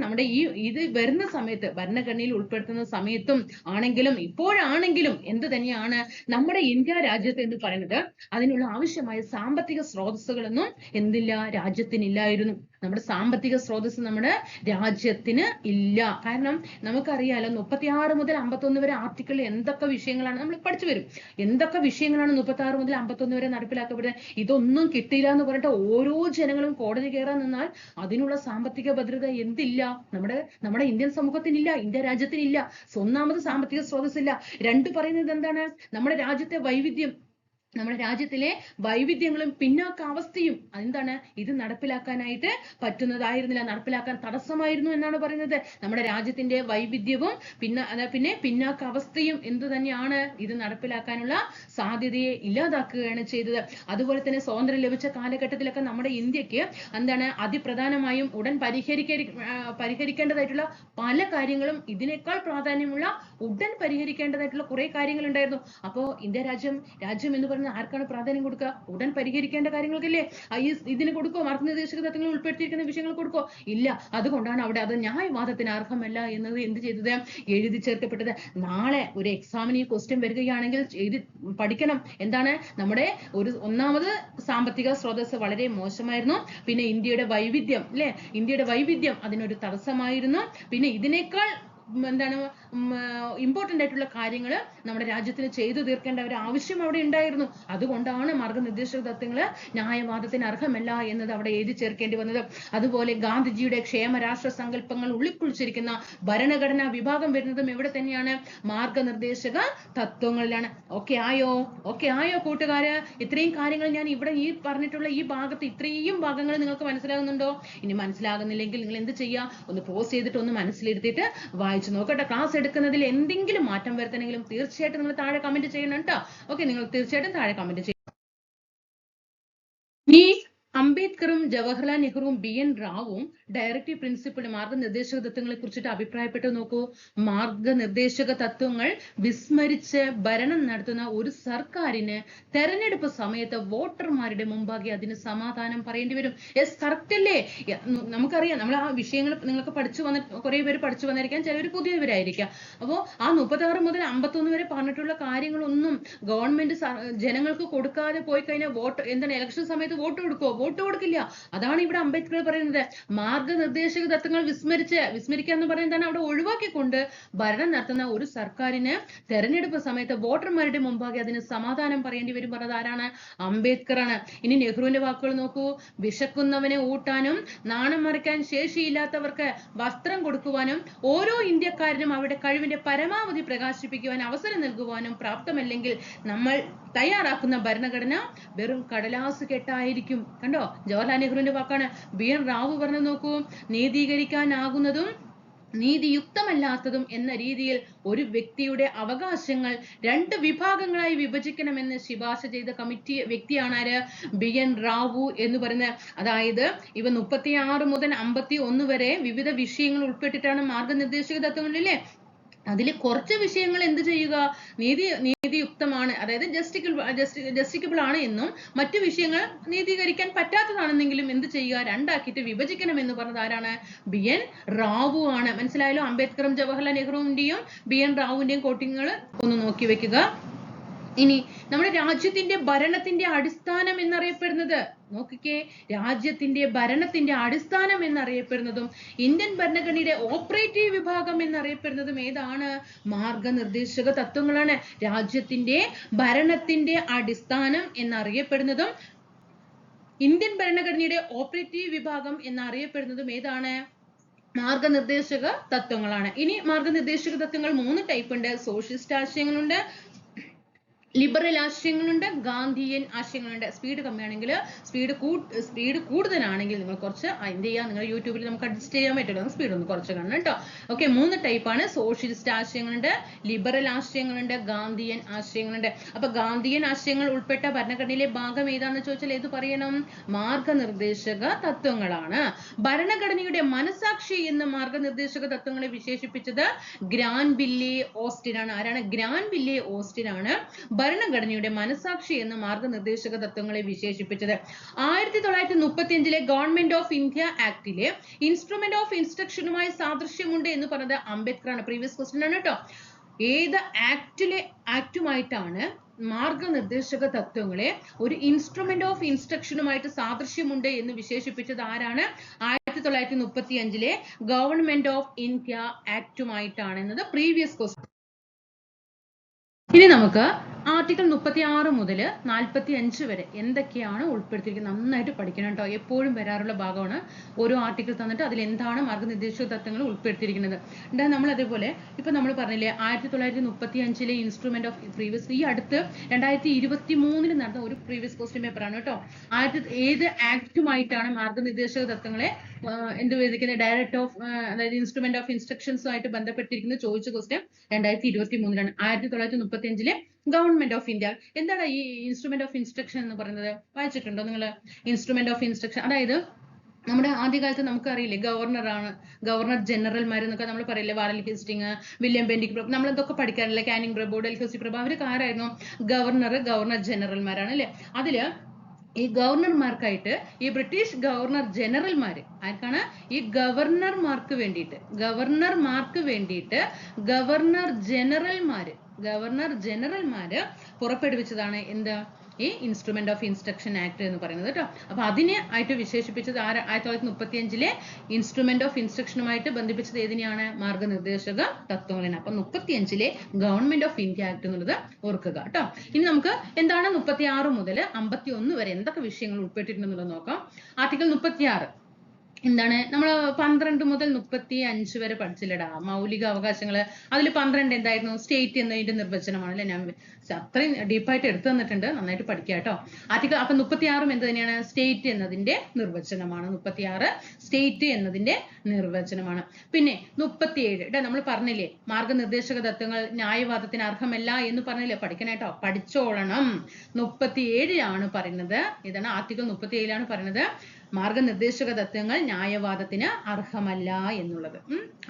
നമ്മുടെ ഇത് വരുന്ന സമയത്ത്, ഭരണഘടനയിൽ ഉൾപ്പെടുത്തുന്ന സമയത്തും ആണെങ്കിലും ഇപ്പോഴാണെങ്കിലും എന്ത് തന്നെയാണ് നമ്മുടെ ഇന്ത്യ രാജ്യത്ത് എന്ന് പറയുന്നത്, അതിനുള്ള ആവശ്യമായ സാമ്പത്തിക സ്രോതസ്സുകളൊന്നും എന്തില്ല? രാജ്യത്തിനില്ലായിരുന്നു. നമ്മുടെ സാമ്പത്തിക സ്രോതസ് നമ്മുടെ രാജ്യത്തിന് ഇല്ല. കാരണം നമുക്കറിയാലോ 36 മുതൽ 51 വരെ ആർട്ടിക്കിളിൽ എന്തൊക്കെ വിഷയങ്ങളാണ് നമ്മൾ പഠിച്ചു വരും. എന്തൊക്കെ വിഷയങ്ങളാണ് 36 മുതൽ 51 വരെ നടപ്പിലാക്കപ്പെടുന്നത്? ഇതൊന്നും കിട്ടിയില്ല എന്ന് പറഞ്ഞിട്ട് ഓരോ ജനങ്ങളും കോടതി കയറാൻ നിന്നാൽ അതിനുള്ള സാമ്പത്തിക ഭദ്രത എന്തില്ല? നമ്മുടെ ഇന്ത്യൻ സമൂഹത്തിനില്ല, ഇന്ത്യ രാജ്യത്തിനില്ല. ഒന്നാമത് സാമ്പത്തിക സ്രോതസ്സില്ല. 2 പറയുന്നത് എന്താണ്? നമ്മുടെ രാജ്യത്തെ വൈവിധ്യം, നമ്മുടെ രാജ്യത്തിലെ വൈവിധ്യങ്ങളും പിന്നാക്കാവസ്ഥയും എന്താണ്? ഇത് നടപ്പിലാക്കാനായിട്ട് പറ്റുന്നതായിരുന്നില്ല, നടപ്പിലാക്കാൻ തടസ്സമായിരുന്നു എന്നാണ് പറയുന്നത്. നമ്മുടെ രാജ്യത്തിന്റെ വൈവിധ്യവും പിന്നെ പിന്നാക്കാവസ്ഥയും എന്തു തന്നെയാണ്? ഇത് നടപ്പിലാക്കാനുള്ള സാധ്യതയെ ഇല്ലാതാക്കുകയാണ് ചെയ്തത്. അതുപോലെ തന്നെ സ്വാതന്ത്ര്യം ലഭിച്ച കാലഘട്ടത്തിലൊക്കെ നമ്മുടെ ഇന്ത്യക്ക് എന്താണ് അതിപ്രധാനമായും ഉടൻ പരിഹരിക്കേണ്ടതായിട്ടുള്ള പല കാര്യങ്ങളും, ഇതിനേക്കാൾ പ്രാധാന്യമുള്ള ഉടൻ പരിഹരിക്കേണ്ടതായിട്ടുള്ള കുറെ കാര്യങ്ങൾ ഉണ്ടായിരുന്നു. അപ്പോ ഇന്ത്യ രാജ്യം എന്ന് പറയുന്നത് ആർക്കാണ് പ്രാധാന്യം കൊടുക്കുക? ഉടൻ പരിഹരിക്കേണ്ട കാര്യങ്ങൾക്കല്ലേ ഇതിന് കൊടുക്കോ? മാർഗനിർദ്ദേശക തത്വങ്ങൾ ഉൾപ്പെടുത്തിയിരിക്കുന്ന വിഷയങ്ങൾ കൊടുക്കോ? ഇല്ല. അതുകൊണ്ടാണ് അവിടെ അത് ന്യായവാദത്തിന് അർഹമല്ല എന്നത് എന്ത് ചെയ്തത്? എഴുതി ചേർക്കപ്പെട്ടത്. നാളെ ഒരു എക്സാമിന് ഈ ക്വസ്റ്റ്യൻ വരികയാണെങ്കിൽ എഴുതി പഠിക്കണം. എന്താണ്? നമ്മുടെ ഒന്നാമത് സാമ്പത്തിക സ്രോതസ് വളരെ മോശമായിരുന്നു. പിന്നെ ഇന്ത്യയുടെ വൈവിധ്യം അല്ലെ? ഇന്ത്യയുടെ വൈവിധ്യം അതിനൊരു തടസ്സമായിരുന്നു. പിന്നെ ഇതിനേക്കാൾ എന്താണ് ഇമ്പോർട്ടന്റ് ആയിട്ടുള്ള കാര്യങ്ങൾ നമ്മുടെ രാജ്യത്തിന് ചെയ്തു തീർക്കേണ്ട ഒരു ആവശ്യം അവിടെ ഉണ്ടായിരുന്നു. അതുകൊണ്ടാണ് മാർഗനിർദ്ദേശക തത്വങ്ങൾ ന്യായവാദത്തിന് അർഹമല്ല എന്നത് അവിടെ എഴുതി ചേർക്കേണ്ടി വന്നത്. അതുപോലെ ഗാന്ധിജിയുടെ ക്ഷേമരാഷ്ട്ര സങ്കല്പങ്ങൾ ഉള്ളിക്കുളിച്ചിരിക്കുന്ന ഭരണഘടനാ വിഭാഗം വരുന്നതും എവിടെ തന്നെയാണ്? മാർഗനിർദ്ദേശക തത്വങ്ങളിലാണ്. ഓക്കെ ആയോ കൂട്ടുകാര്? ഇത്രയും കാര്യങ്ങൾ ഞാൻ ഇവിടെ ഈ പറഞ്ഞിട്ടുള്ള ഈ ഭാഗത്ത് ഇത്രയും ഭാഗങ്ങൾ നിങ്ങൾക്ക് മനസ്സിലാകുന്നുണ്ടോ? ഇനി മനസ്സിലാകുന്നില്ലെങ്കിൽ നിങ്ങൾ എന്ത് ചെയ്യുക? ഒന്ന് പോസ് ചെയ്തിട്ട് ഒന്ന് മനസ്സിലെടുത്തിട്ട് വായിച്ചു നോക്കട്ടെ. ക്ലാസ് എടുക്കുന്നതിൽ എന്തെങ്കിലും മാറ്റം വരുത്തണമെങ്കിലും തീർച്ചയായിട്ടും നിങ്ങൾ താഴെ കമന്റ് ചെയ്യണം കേട്ടോ. ഓക്കെ, നിങ്ങൾ തീർച്ചയായിട്ടും താഴെ കമന്റ് ചെയ്യണം. ഈ അംബേദ്കറും ജവഹർലാൽ നെഹ്റുവും BN റാവുവും ഡയറക്റ്റീവ് പ്രിൻസിപ്പിൾ മാർഗനിർദ്ദേശക തത്വങ്ങളെ കുറിച്ചിട്ട് അഭിപ്രായപ്പെട്ടു നോക്കൂ. മാർഗനിർദ്ദേശക തത്വങ്ങൾ വിസ്മരിച്ച് ഭരണം നടത്തുന്ന ഒരു സർക്കാരിന് തെരഞ്ഞെടുപ്പ് സമയത്ത് വോട്ടർമാരുടെ മുമ്പാകെ അതിന് സമാധാനം പറയേണ്ടി വരും. യെസ്, കറക്റ്റ് അല്ലേ? നമുക്കറിയാം, നമ്മൾ ആ വിഷയങ്ങൾ നിങ്ങൾക്ക് പഠിച്ചു വന്നിട്ട് കുറെ പേര് പഠിച്ചു വന്നിരിക്കാം, ചിലവർ പുതിയവരായിരിക്കാം. അപ്പോൾ ആ 36 മുതൽ 51 വരെ പറഞ്ഞിട്ടുള്ള കാര്യങ്ങളൊന്നും ഗവൺമെന്റ് ജനങ്ങൾക്ക് കൊടുക്കാതെ പോയി കഴിഞ്ഞാൽ എന്താണ് ഇലക്ഷൻ സമയത്ത് വോട്ട് കൊടുക്കില്ല. അതാണ് ഇവിടെ അംബേദ്കർ പറയുന്നത്. മാർഗനിർദ്ദേശക തത്വങ്ങൾ വിസ്മരിക്കുക എന്ന് പറയുന്നത് അവിടെ ഒഴിവാക്കിക്കൊണ്ട് ഭരണം നടത്തുന്ന ഒരു സർക്കാരിന് തെരഞ്ഞെടുപ്പ് സമയത്ത് വോട്ടർമാരുടെ മുമ്പാകെ അതിന് സമാധാനം പറയേണ്ടി വരും പറഞ്ഞത് ആരാണ്? അംബേദ്കർ ആണ്. ഇനി നെഹ്റുവിന്റെ വാക്കുകൾ നോക്കൂ. വിശക്കുന്നവനെ ഊട്ടാനും നാണം മറിക്കാൻ ശേഷിയില്ലാത്തവർക്ക് വസ്ത്രം കൊടുക്കുവാനും ഓരോ ഇന്ത്യക്കാരനും അവരുടെ കഴിവിന്റെ പരമാവധി പ്രകാശിപ്പിക്കുവാൻ അവസരം നൽകുവാനും പ്രാപ്തമല്ലെങ്കിൽ നമ്മൾ തയ്യാറാക്കുന്ന ഭരണഘടന വെറും കടലാസ് കെട്ടായിരിക്കും. കണ്ടോ, ജവഹർലാൽ നെഹ്റുവിന്റെ വാക്കാണ്. BN റാവു പറഞ്ഞു നോക്കൂ. നീതീകരിക്കാനാകുന്നതും നീതിയുക്തമല്ലാത്തതും എന്ന രീതിയിൽ ഒരു വ്യക്തിയുടെ അവകാശങ്ങൾ 2 വിഭാഗങ്ങളായി വിഭജിക്കണമെന്ന് ശുപാർശ ചെയ്ത വ്യക്തിയാണ് ആര്? BN റാവു എന്ന് പറയുന്നത്. അതായത് ഇവ 36 മുതൽ 51 വരെ വിവിധ വിഷയങ്ങൾ ഉൾപ്പെട്ടിട്ടാണ് മാർഗനിർദ്ദേശക തത്വങ്ങളിലെ. അതിൽ കുറച്ച് വിഷയങ്ങൾ എന്ത് ചെയ്യുക? നീതിയുക്തമാണ്, അതായത് ജസ്റ്റിക്കബിൾ ആണ് എന്നും മറ്റു വിഷയങ്ങൾ നീതീകരിക്കാൻ പറ്റാത്തതാണെന്നെങ്കിലും എന്ത് ചെയ്യുക? 2 ആക്കിയിട്ട് വിഭജിക്കണം എന്ന് പറഞ്ഞത് ആരാണ്? BN റാവു ആണ്. മനസ്സിലായല്ലോ? അംബേദ്കറും ജവഹർലാൽ നെഹ്റുവിന്റെയും BN റാവുവിന്റെയും കോട്ടിങ്ങൾ ഒന്ന് നോക്കി വെക്കുക. ഇനി നമ്മുടെ രാജ്യത്തിന്റെ ഭരണത്തിന്റെ അടിസ്ഥാനം എന്നറിയപ്പെടുന്നത് നോക്കിക്കേ. രാജ്യത്തിന്റെ ഭരണത്തിന്റെ അടിസ്ഥാനം എന്നറിയപ്പെടുന്നതും ഇന്ത്യൻ ഭരണഘടനയുടെ ഓപ്പറേറ്റീവ് വിഭാഗം എന്നറിയപ്പെടുന്നതും ഏതാണ്? മാർഗനിർദ്ദേശക തത്വങ്ങളാണ്. രാജ്യത്തിന്റെ ഭരണത്തിന്റെ അടിസ്ഥാനം എന്നറിയപ്പെടുന്നതും ഇന്ത്യൻ ഭരണഘടനയുടെ ഓപ്പറേറ്റീവ് വിഭാഗം എന്നറിയപ്പെടുന്നതും ഏതാണ്? മാർഗനിർദ്ദേശക തത്വങ്ങളാണ്. ഇനി മാർഗനിർദ്ദേശക തത്വങ്ങൾ 3 ടൈപ്പ് ഉണ്ട്. സോഷ്യലിസ്റ്റ് ആശയങ്ങളുണ്ട്, ലിബറൽ ആശയങ്ങളുണ്ട്, ഗാന്ധിയൻ ആശയങ്ങളുണ്ട്. സ്പീഡ് കമ്മിയാണെങ്കിൽ സ്പീഡ് കൂടുതലാണെങ്കിൽ നിങ്ങൾ കുറച്ച് എന്ത് ചെയ്യുക? നിങ്ങൾ യൂട്യൂബിൽ നമുക്ക് അഡ്ജസ്റ്റ് ചെയ്യാൻ പറ്റുമല്ലോ, സ്പീഡ് ഒന്ന് കുറച്ച് കാണണം കേട്ടോ. ഓക്കെ, 3 ടൈപ്പാണ്. സോഷ്യലിസ്റ്റ് ആശയങ്ങളുണ്ട്, ലിബറൽ ആശയങ്ങളുണ്ട്, ഗാന്ധിയൻ ആശയങ്ങളുണ്ട്. അപ്പൊ ഗാന്ധിയൻ ആശയങ്ങൾ ഉൾപ്പെട്ട ഭരണഘടനയിലെ ഭാഗം ഏതാണെന്ന് ചോദിച്ചാൽ ഏത് പറയണം? മാർഗനിർദ്ദേശക തത്വങ്ങളാണ്. ഭരണഘടനയുടെ മനസാക്ഷി എന്ന് മാർഗനിർദ്ദേശക തത്വങ്ങളെ വിശേഷിപ്പിച്ചത് ഗ്രാൻവില്ലേ ഓസ്റ്റിൻ ആണ്. ആരാണ്? ഗ്രാൻവില്ലേ ഓസ്റ്റിൻ ആണ് ഭരണഘടനയുടെ മനസാക്ഷി എന്ന മാർഗനിർദ്ദേശക തത്വങ്ങളെ വിശേഷിപ്പിച്ചത്. 1935 ഗവൺമെന്റ് ഓഫ് ഇന്ത്യ ആക്ടിലെ ഇൻസ്ട്രുമെന്റ് ഓഫ് ഇൻസ്ട്രക്ഷനുമായി സാദൃശ്യമുണ്ട് എന്ന് പറഞ്ഞത് അംബേദ്കർ ആണ്. പ്രീവിയസ് ക്വസ്റ്റ്യൻ ആണ് കേട്ടോ. ഏത് ആക്ടുമായിട്ടാണ് മാർഗനിർദ്ദേശക തത്വങ്ങളെ ഒരു ഇൻസ്ട്രുമെന്റ് ഓഫ് ഇൻസ്ട്രക്ഷനുമായിട്ട് സാദൃശ്യമുണ്ട് എന്ന് വിശേഷിപ്പിച്ചത് ആരാണ്? 1935 ഗവൺമെന്റ് ഓഫ് ഇന്ത്യ ആക്ടുമായിട്ടാണ് എന്നത് പ്രീവിയസ് ക്വസ്റ്റ്യൻ. ഇനി നമുക്ക് ആർട്ടിക്കിൾ 36 മുതൽ 45 വരെ എന്തൊക്കെയാണ് ഉൾപ്പെടുത്തിയിരിക്കുന്നത് നന്നായിട്ട് പഠിക്കണം കേട്ടോ. എപ്പോഴും വരാറുള്ള ഭാഗമാണ്. ഓരോ ആർട്ടിക്കിൾ തന്നിട്ട് അതിൽ എന്താണ് മാർഗനിർദ്ദേശക തത്വങ്ങൾ ഉൾപ്പെടുത്തിയിരിക്കുന്നത്. നമ്മൾ അതേപോലെ ഇപ്പൊ നമ്മൾ പറഞ്ഞില്ലേ 1935 ഇൻസ്ട്രുമെന്റ് ഓഫ് പ്രീവിയസ്, ഈ അടുത്ത് 2023 നടന്ന ഒരു പ്രീവിയസ് ക്വസ്റ്റ്യൻ പേപ്പർ ആണ് കേട്ടോ. ഏത് ആക്ടുമായിട്ടാണ് മാർഗനിർദ്ദേശക തത്വങ്ങളെ എന്ത് വിധിക്കുന്നത്? ഡയറക്റ്റ് ഓഫ് അതായത് ഇൻസ്ട്രുമെന്റ് ഓഫ് ഇൻസ്ട്രക്ഷൻസുമായിട്ട് ബന്ധപ്പെട്ടിരിക്കുന്നത് ചോദിച്ച ക്വസ്റ്റ്യൻ 2023 1935 ഗവൺമെന്റ് ഓഫ് ഇന്ത്യ. എന്താണ് ഈ ഇൻസ്ട്രുമെന്റ് ഓഫ് ഇൻസ്ട്രക്ഷൻ എന്ന് പറയുന്നത്? വായിച്ചിട്ടുണ്ടോ നിങ്ങൾ? ഇൻസ്ട്രുമെന്റ് ഓഫ് ഇൻസ്ട്രക്ഷൻ അതായത് നമ്മുടെ ആദ്യകാലത്ത് നമുക്കറിയില്ലേ, ഗവർണർ ജനറൽമാർ എന്നൊക്കെ നമ്മൾ പറയില്ലേ, വാറൽ ഹേസ്റ്റിംഗ്, വില്യം ബെന്റിക് പ്രഭു, നമ്മൾ എന്തൊക്കെ പഠിക്കാറില്ലേ, കാനിങ് പ്രഭു, ഡൽഹൌസി പ്രഭു, അവർക്ക് ആരായിരുന്നു? ഗവർണർ ജനറൽമാരാണ് അല്ലെ. അതില് ഈ ഗവർണർമാർക്കായിട്ട് ഈ ബ്രിട്ടീഷ് ഗവർണർ ജനറൽമാര് ആർക്കാണ്? ഈ ഗവർണർമാർക്ക് വേണ്ടിയിട്ട് ഗവർണർ ജനറൽമാര് പുറപ്പെടുവിച്ചതാണ് എന്ത്? ഈ ഇൻസ്ട്രുമെന്റ് ഓഫ് ഇൻസ്ട്രക്ഷൻ ആക്ട് എന്ന് പറയുന്നത് കേട്ടോ. അപ്പൊ അതിനെ ആയിട്ട് വിശേഷിപ്പിച്ചത് 1935 ഇൻസ്ട്രുമെന്റ് ഓഫ് ഇൻസ്ട്രക്ഷനുമായിട്ട് ബന്ധിപ്പിച്ചത് ഏതിനെയാണ്? മാർഗനിർദ്ദേശക തത്വങ്ങളാണ്. അപ്പൊ 35 ഗവൺമെന്റ് ഓഫ് ഇന്ത്യ ആക്ട് എന്നുള്ളത് ഓർക്കുക കേട്ടോ. ഇനി നമുക്ക് എന്താണ് 36 മുതൽ 51 വരെ എന്തൊക്കെ വിഷയങ്ങൾ ഉൾപ്പെട്ടിട്ടുണ്ടെന്നുള്ളത് നോക്കാം. ആർട്ടിക്കിൾ 36 എന്താണ് നമ്മൾ 12 മുതൽ 35 വരെ പഠിച്ചില്ലടാ മൗലിക അവകാശങ്ങള്. അതിൽ 12 എന്തായിരുന്നു? സ്റ്റേറ്റ് എന്നതിന്റെ നിർവചനമാണ് അല്ലെ. ഞാൻ അത്രയും ഡീപ്പായിട്ട് എടുത്തു തന്നിട്ടുണ്ട്, നന്നായിട്ട് പഠിക്കുക കേട്ടോ. ആർട്ടിക്കിൾ അപ്പൊ 36 എന്ത് തന്നെയാണ്? സ്റ്റേറ്റ് എന്നതിന്റെ നിർവചനമാണ്. 36 സ്റ്റേറ്റ് എന്നതിന്റെ നിർവചനമാണ്. പിന്നെ 37 നമ്മൾ പറഞ്ഞില്ലേ മാർഗനിർദ്ദേശക തത്വങ്ങൾ ന്യായവാദത്തിന് അർഹമല്ല എന്ന് പറഞ്ഞില്ലേ, പഠിക്കണേട്ടോ, പഠിച്ചോളണം. 37 പറയുന്നത് ഇതാണ്, ആർട്ടിക്കിൾ 37 പറയുന്നത് മാർഗനിർദ്ദേശക തത്വങ്ങൾ ന്യായവാദത്തിന് അർഹമല്ല എന്നുള്ളത്.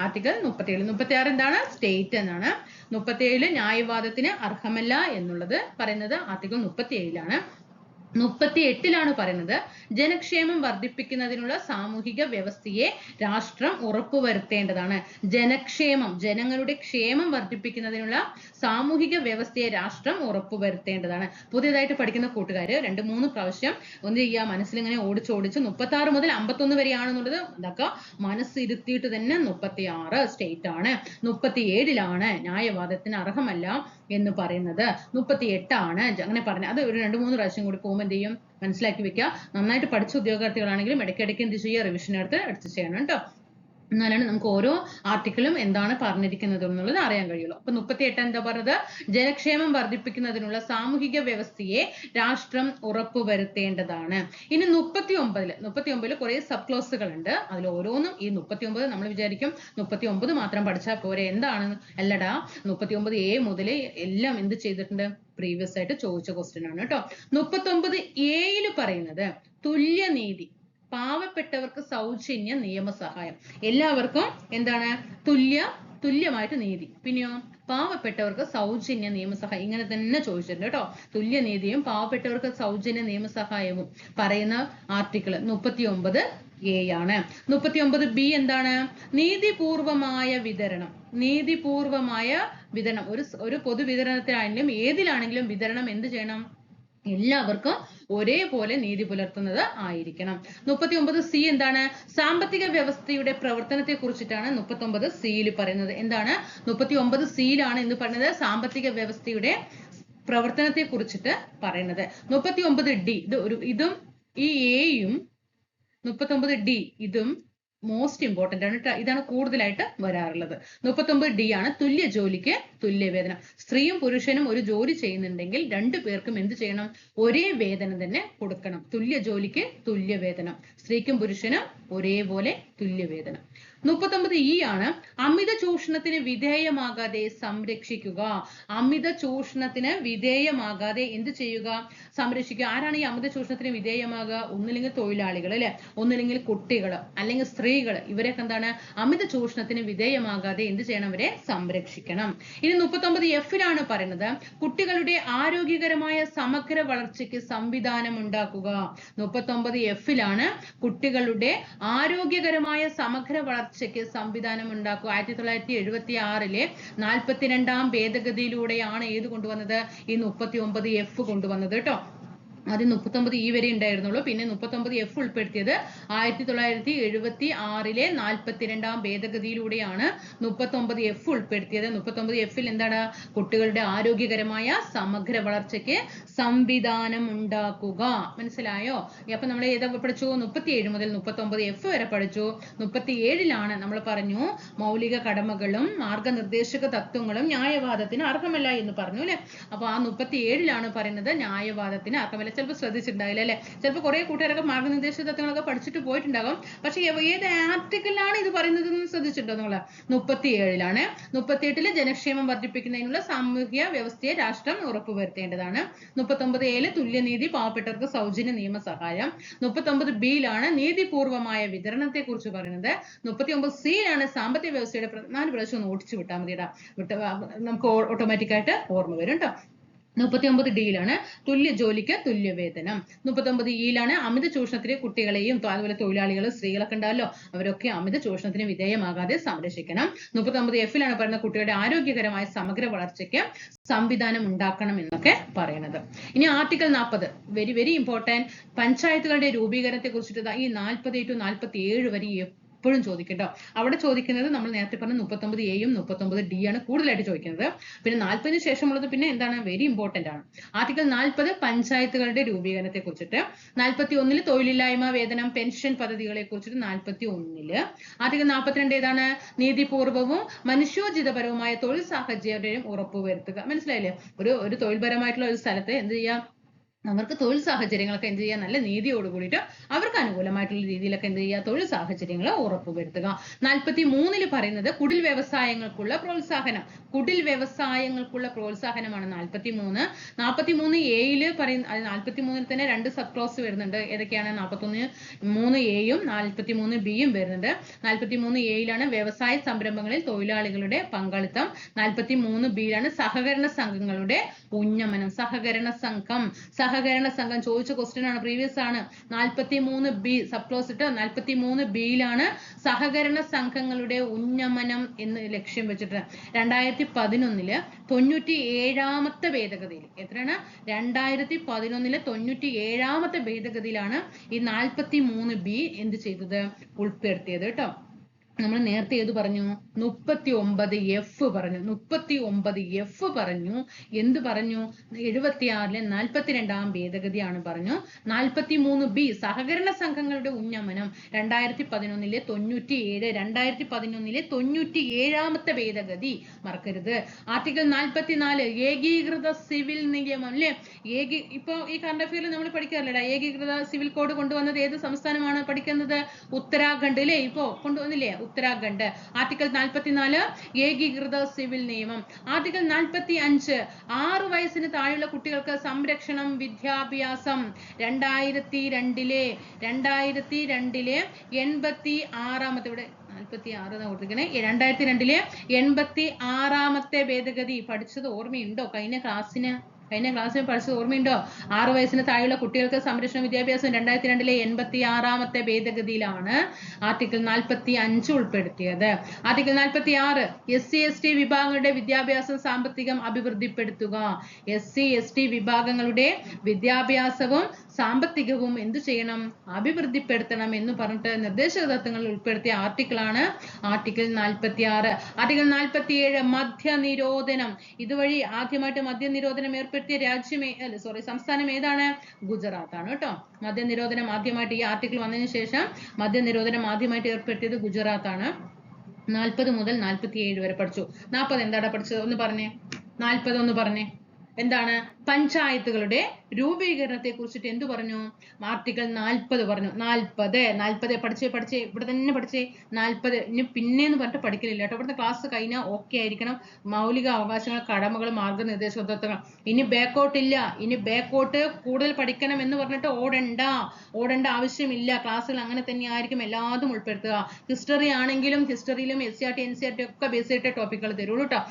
ആർട്ടിക്കിൾ 37. 36 എന്താണ്? സ്റ്റേറ്റ് എന്നാണ്. 37 ന്യായവാദത്തിന് അർഹമല്ല എന്നുള്ളത് പറയുന്നത് ആർട്ടിക്കിൾ 37. 38 പറയുന്നത് ജനക്ഷേമം വർദ്ധിപ്പിക്കുന്നതിനുള്ള സാമൂഹിക വ്യവസ്ഥയെ രാഷ്ട്രം ഉറപ്പുവരുത്തേണ്ടതാണ്. ജനക്ഷേമം, ജനങ്ങളുടെ ക്ഷേമം വർദ്ധിപ്പിക്കുന്നതിനുള്ള സാമൂഹിക വ്യവസ്ഥയെ രാഷ്ട്രം ഉറപ്പുവരുത്തേണ്ടതാണ്. പുതിയതായിട്ട് പഠിക്കുന്ന കൂട്ടുകാര് 2-3 പ്രാവശ്യം ഒന്ന് ചെയ്യുക, മനസ്സിലിങ്ങനെ ഓടിച്ചോടിച്ച് 36 മുതൽ 51 വരെയാണെന്നുള്ളത് ഇതൊക്കെ മനസ്സിരുത്തിയിട്ട് തന്നെ 36 സ്റ്റേറ്റ് ആണ്. 37 ന്യായവാദത്തിന് അർഹമല്ല എന്ന് പറയുന്നത്. 38 അങ്ങനെ പറഞ്ഞത്. അത് ഒരു 2-3 പ്രാവശ്യം കൂടി പോകുമ്പോൾ എന്ത് ചെയ്യും, മനസ്സിലാക്കി വെക്കുക. നന്നായിട്ട് പഠിച്ച ഉദ്യോഗാർത്ഥികളാണെങ്കിലും ഇടയ്ക്കിടയ്ക്ക് എന്ത് ചെയ്യുക, റിവിഷൻ എടുത്ത് ചെയ്യണം കേട്ടോ. എന്നാലാണ് നമുക്ക് ഓരോ ആർട്ടിക്കിളും എന്താണ് പറഞ്ഞിരിക്കുന്നത് എന്നുള്ളത് അറിയാൻ കഴിയുള്ളൂ. അപ്പൊ 38 എന്താ പറഞ്ഞത്? ജനക്ഷേമം വർദ്ധിപ്പിക്കുന്നതിനുള്ള സാമൂഹിക വ്യവസ്ഥയെ രാഷ്ട്രം ഉറപ്പുവരുത്തേണ്ടതാണ്. ഇനി 39 കുറെ സബ് ക്ലോസുകൾ ഉണ്ട്. അതിൽ ഓരോന്നും ഈ 39 നമ്മൾ വിചാരിക്കും 39 മാത്രം പഠിച്ചാൽ പോരെ, എന്താണ്? അല്ലടാ, 39A മുതൽ എല്ലാം എന്ത് ചെയ്തിട്ടുണ്ട്? പ്രീവിയസ് ആയിട്ട് ചോദിച്ച ക്വസ്റ്റ്യൻ ആണ് കേട്ടോ. 39A പറയുന്നത് തുല്യനീതി, പാവപ്പെട്ടവർക്ക് സൗജന്യ നിയമസഹായം, എല്ലാവർക്കും എന്താണ്? തുല്യമായിട്ട് നീതി. പിന്നെയോ പാവപ്പെട്ടവർക്ക് സൗജന്യ നിയമസഹായം, ഇങ്ങനെ തന്നെ ചോദിച്ചിട്ടുണ്ട് കേട്ടോ. തുല്യനീതിയും പാവപ്പെട്ടവർക്ക് സൗജന്യ നിയമസഹായവും പറയുന്ന ആർട്ടിക്കിൾ 39A ആണ്. 39B എന്താണ്? നീതിപൂർവമായ വിതരണം. നീതിപൂർവമായ വിതരണം, ഒരു പൊതുവിതരണത്തിലാണെങ്കിലും ഏതിലാണെങ്കിലും വിതരണം എന്ത് ചെയ്യണം? എല്ലാവർക്കും ഒരേപോലെ നീതി പുലർത്തുന്നത് ആയിരിക്കണം. 39C എന്താണ്? സാമ്പത്തിക വ്യവസ്ഥയുടെ പ്രവർത്തനത്തെ കുറിച്ചിട്ടാണ് 39C പറയുന്നത്. എന്താണ്? 39C എന്ന് പറയുന്നത് സാമ്പത്തിക വ്യവസ്ഥയുടെ പ്രവർത്തനത്തെ കുറിച്ചിട്ട് പറയുന്നത്. 39D ഇതും ഈ എയും 39D ഇതും മോസ്റ്റ് ഇമ്പോർട്ടന്റ് ആണ്. ഇതാണ് കൂടുതലായിട്ട് വരാറുള്ളത്. 39D തുല്യ ജോലിക്ക് തുല്യ വേതനം. സ്ത്രീയും പുരുഷനും ഒരു ജോലി ചെയ്യുന്നുണ്ടെങ്കിൽ 2 പേർക്കും എന്ത് ചെയ്യണം? ഒരേ വേതനം തന്നെ കൊടുക്കണം. തുല്യ ജോലിക്ക് തുല്യ വേതനം. സ്ത്രീക്കും പുരുഷനും ഒരേപോലെ തുല്യ വേതനം. 39E അമിത ചൂഷണത്തിന് വിധേയമാകാതെ സംരക്ഷിക്കുക. അമിത ചൂഷണത്തിന് വിധേയമാകാതെ എന്ത് ചെയ്യുക? സംരക്ഷിക്കുക. ആരാണ് ഈ അമിത ചൂഷണത്തിന് വിധേയമാകുക? ഒന്നില്ലെങ്കിൽ തൊഴിലാളികൾ അല്ലെ, ഒന്നില്ലെങ്കിൽ കുട്ടികൾ, അല്ലെങ്കിൽ സ്ത്രീകൾ. ഇവരൊക്കെ എന്താണ്? അമിത ചൂഷണത്തിന് വിധേയമാകാതെ എന്ത് ചെയ്യണം? അവരെ സംരക്ഷിക്കണം. ഇനി 39F പറയുന്നത് കുട്ടികളുടെ ആരോഗ്യകരമായ സമഗ്ര വളർച്ചയ്ക്ക് സംവിധാനം ഉണ്ടാക്കുക. 39F കുട്ടികളുടെ ആരോഗ്യകരമായ സമഗ്ര വളർച്ചയ്ക്ക് സംവിധാനം ഉണ്ടാക്കുക. 1976 42ാം ഭേദഗതിയിലൂടെയാണ് ഏത് കൊണ്ടുവന്നത്? ഈ 39F കൊണ്ടുവന്നത് കേട്ടോ. ആദ്യം 39E വരെ ഉണ്ടായിരുന്നുള്ളൂ. പിന്നെ 39F ഉൾപ്പെടുത്തിയത് 1976 42ാം ഭേദഗതിയിലൂടെയാണ് 39F ഉൾപ്പെടുത്തിയത്. 39F എന്താണ്? കുട്ടികളുടെ ആരോഗ്യകരമായ സമഗ്ര വളർച്ചയ്ക്ക് സംവിധാനം ഉണ്ടാക്കുക. മനസ്സിലായോ? അപ്പൊ നമ്മൾ ഏതൊക്കെ പഠിച്ചു? 37 മുതൽ 39F വരെ പഠിച്ചു. 37 നമ്മൾ പറഞ്ഞു മൗലിക കടമകളും മാർഗനിർദ്ദേശക തത്വങ്ങളും ന്യായവാദത്തിന് അർഹമല്ല എന്ന് പറഞ്ഞു അല്ലെ. അപ്പൊ ആ 37 പറയുന്നത് ന്യായവാദത്തിന് അർഹമല്ല. ചിലപ്പോൾ ശ്രദ്ധിച്ചിട്ടുണ്ടാവില്ല അല്ലെ. ചിലപ്പോൾ കുറെ കൂട്ടുകാരൊക്കെ മാർഗനിർദ്ദേശക തത്വങ്ങളൊക്കെ പഠിച്ചിട്ട് പോയിട്ടുണ്ടാകും. പക്ഷെ ഏത് ആർട്ടിക്കിളിലാണ് ഇത് പറയുന്നത് എന്ന് ശ്രദ്ധിച്ചിട്ടുണ്ടോ നിങ്ങൾ? 37 38 ജനക്ഷേമം വർദ്ധിപ്പിക്കുന്നതിനുള്ള സാമൂഹ്യ വ്യവസ്ഥയെ രാഷ്ട്രം ഉറപ്പുവരുത്തേണ്ടതാണ്. 39A തുല്യനീതി, പാവപ്പെട്ടവർക്ക് സൗജന്യ നിയമസഹായം. 39B നീതിപൂർവമായ വിതരണത്തെ കുറിച്ച് പറയുന്നത്. 39C സാമ്പത്തിക വ്യവസ്ഥയുടെ 4 പ്രാവശ്യം ഒന്ന് ഓടിച്ചു വിട്ടാൽ മതിയടാ. നമുക്ക് ഓട്ടോമാറ്റിക് ആയിട്ട് ഓർമ്മ വരും കേട്ടോ. 39D തുല്യ ജോലിക്ക് തുല്യ വേതനം. 39E അമിത ചൂഷണത്തിന് കുട്ടികളെയും അതുപോലെ തൊഴിലാളികൾ, സ്ത്രീകളൊക്കെ ഉണ്ടാവല്ലോ, അവരൊക്കെ അമിത ചൂഷണത്തിന് വിധേയമാകാതെ സംരക്ഷിക്കണം. 39F പറയുന്ന കുട്ടികളുടെ ആരോഗ്യകരമായ സമഗ്ര വളർച്ചയ്ക്ക് സംവിധാനം ഉണ്ടാക്കണം എന്നൊക്കെ പറയുന്നത്. ഇനി ആർട്ടിക്കിൾ 40 വെരി ഇമ്പോർട്ടന്റ്. പഞ്ചായത്തുകളുടെ രൂപീകരണത്തെ കുറിച്ചിട്ട് ഈ 40 to 47 വരെ എപ്പോഴും ചോദിക്കും കേട്ടോ. അവിടെ ചോദിക്കുന്നത് നമ്മൾ നേരത്തെ പറഞ്ഞ 39A-യും 39D ആണ് കൂടുതലായിട്ട് ചോദിക്കുന്നത്. പിന്നെ 40-ന് ശേഷമുള്ളത് പിന്നെ എന്താണ്, വെരി ഇമ്പോർട്ടന്റ് ആണ്. ആർട്ടിക്കിൾ 40 പഞ്ചായത്തുകളുടെ രൂപീകരണത്തെ കുറിച്ചിട്ട്, 41 തൊഴിലില്ലായ്മ വേതനം പെൻഷൻ പദ്ധതികളെ കുറിച്ചിട്ട്, 41 ആർട്ടിക്കിൾ 42 ഏതാണ്, നീതിപൂർവവും മനുഷ്യോചിതപരവുമായ തൊഴിൽ സാഹചര്യം ഉറപ്പുവരുത്തുക. മനസ്സിലായില്ലേ? ഒരു തൊഴിൽപരമായിട്ടുള്ള ഒരു സ്ഥലത്ത് എന്ത് ചെയ്യാം, അവർക്ക് തൊഴിൽ സാഹചര്യങ്ങളൊക്കെ എന്ത് ചെയ്യുക, നല്ല നീതിയോട് കൂടിയിട്ട് അവർക്ക് അനുകൂലമായിട്ടുള്ള രീതിയിലൊക്കെ എന്ത് ചെയ്യുക, തൊഴിൽ സാഹചര്യങ്ങൾ ഉറപ്പുവരുത്തുക. 43-ൽ പറയുന്നത് കുടിൽ വ്യവസായങ്ങൾക്കുള്ള പ്രോത്സാഹനം. കുടിൽ വ്യവസായങ്ങൾക്കുള്ള പ്രോത്സാഹനമാണ് 43. 43A-യിൽ പറയുന്ന, 43-ൽ തന്നെ 2 സബ് ക്ലോസ് വരുന്നുണ്ട്. ഏതൊക്കെയാണ്? 43A-യും 43B-യും വരുന്നുണ്ട്. 43A-യിലാണ് വ്യവസായ സംരംഭങ്ങളിൽ തൊഴിലാളികളുടെ പങ്കാളിത്തം. 43B-യിലാണ് സഹകരണ സംഘങ്ങളുടെ ഉന്നമനം. സഹകരണ സംഘം ചോദിച്ച ക്വസ്റ്റ്യൻ ആണ്, പ്രീവിയസ് ആണ്. 43B സബ് ക്ലോസ് ഇട്ട് 43B-യിലാണ് സഹകരണ സംഘങ്ങളുടെ ഉന്നമനം എന്ന് ലക്ഷ്യം വെച്ചിട്ട് 2011 97ാമത്തെ ഭേദഗതിയിൽ, എത്രയാണ്? 2011 97ാമത്തെ ഭേദഗതിയിലാണ് ഈ 43B എന്ത് ചെയ്തത്, ഉൾപ്പെടുത്തിയത് കേട്ടോ. നമ്മൾ നേരത്തെ ഏത് പറഞ്ഞു? 39F പറഞ്ഞു. 39F പറഞ്ഞു. എന്ത് പറഞ്ഞു? 76-ലെ 42ാം ഭേദഗതിയാണ് പറഞ്ഞു. 43B സഹകരണ സംഘങ്ങളുടെ ഉന്നമനം 2011-ലെ 97, 2011-ലെ 97ാമത്തെ ഭേദഗതി മറക്കരുത്. ആർട്ടിക്കിൾ 44 ഏകീകൃത സിവിൽ നിയമം അല്ലേ? ഇപ്പൊ ഈ കറണ്ട് അഫയറിൽ നമ്മൾ പഠിക്കാറില്ലടാ, ഏകീകൃത സിവിൽ കോഡ് കൊണ്ടുവന്നത് ഏത് സംസ്ഥാനമാണ് പഠിക്കുന്നത്? ഉത്തരാഖണ്ഡ് അല്ലേ? ഇപ്പോ കൊണ്ടുവന്നില്ലേ ഉത്തരാഖണ്ഡ്. ആർട്ടിക്കിൾ 44 ഏകീകൃത സിവിൽ നിയമം. ആർട്ടിക്കിൾ 45 6 വയസ്സിന് താഴെയുള്ള കുട്ടികൾക്ക് സംരക്ഷണം വിദ്യാഭ്യാസം. 2002-ലെ 86ാമത്തെ, ഇവിടെ 46 കൊടുത്തിരിക്കണേ, 2002-ലെ 86ാമത്തെ ഭേദഗതി പഠിച്ചത് ഓർമ്മയുണ്ടോ? കഴിഞ്ഞ ക്ലാസ്സിൽ പഠിച്ചത് ഓർമ്മയുണ്ടോ? 6 വയസ്സിന് താഴെയുള്ള കുട്ടികൾക്ക് സംരക്ഷണ വിദ്യാഭ്യാസം 2002-ലെ 86ാമത്തെ ഭേദഗതിയിലാണ് ആർട്ടിക്കിൾ 45 ഉൾപ്പെടുത്തിയത്. ആർട്ടിക്കിൾ 46 SC/ST വിഭാഗങ്ങളുടെ വിദ്യാഭ്യാസം സാമ്പത്തികം അഭിവൃദ്ധിപ്പെടുത്തുക. SC/ST വിഭാഗങ്ങളുടെ വിദ്യാഭ്യാസവും സാമ്പത്തികവും എന്തു ചെയ്യണം? അഭിവൃദ്ധിപ്പെടുത്തണം എന്ന് പറഞ്ഞിട്ട് നിർദ്ദേശതത്വങ്ങളിൽ ഉൾപ്പെടുത്തിയ ആർട്ടിക്കിളാണ് ആർട്ടിക്കിൾ 46. ആർട്ടിക്കിൾ 47 മദ്യനിരോധനം. ഇതുവഴി ആദ്യമായിട്ട് മദ്യനിരോധനം ഏർപ്പെടുത്തിയ സംസ്ഥാനം ഏതാണ്? ഗുജറാത്ത് ആണ് കേട്ടോ. മദ്യനിരോധനം ആദ്യമായിട്ട് ഈ ആർട്ടിക്കിൾ വന്നതിന് ശേഷം മദ്യനിരോധനം ആദ്യമായിട്ട് ഏർപ്പെടുത്തിയത് ഗുജറാത്ത് ആണ്. 40 മുതൽ 47 വരെ പഠിച്ചു. 40 എന്താണ് പഠിച്ചത്? ഒന്ന് പറഞ്ഞേ. 40 ഒന്ന് പറഞ്ഞേ. എന്താണ്? പഞ്ചായത്തുകളുടെ രൂപീകരണത്തെ കുറിച്ചിട്ട് എന്തു പറഞ്ഞു? ആർട്ടിക്കിൾ 40 പറഞ്ഞു. 40 പഠിച്ചേ ഇവിടെ തന്നെ പഠിച്ചേ. 40 ഇനി പിന്നെന്ന് പറഞ്ഞിട്ട് പഠിക്കലില്ല കേട്ടോ. ഇവിടുത്തെ ക്ലാസ് കഴിഞ്ഞാൽ ഓക്കെ ആയിരിക്കണം. മൗലിക അവകാശങ്ങൾ, കടമകൾ, മാർഗനിർദ്ദേശകത്വങ്ങൾ. ഇനി ബാക്കോട്ട് ഇല്ല. ഇനി ബാക്കോട്ട് കൂടുതൽ പഠിക്കണം എന്ന് പറഞ്ഞിട്ട് ഓടണ്ട ആവശ്യമില്ല. ക്ലാസ്സുകൾ അങ്ങനെ തന്നെ ആയിരിക്കും, എല്ലാതും ഉൾപ്പെടുത്തുക. ഹിസ്റ്ററി ആണെങ്കിലും ഹിസ്റ്ററിയിലും SCRT NCRT ഒക്കെ ബേസ് ചെയ്തിട്ട് ടോപ്പിക്കുകൾ തരുള്ളൂ കേട്ടോ.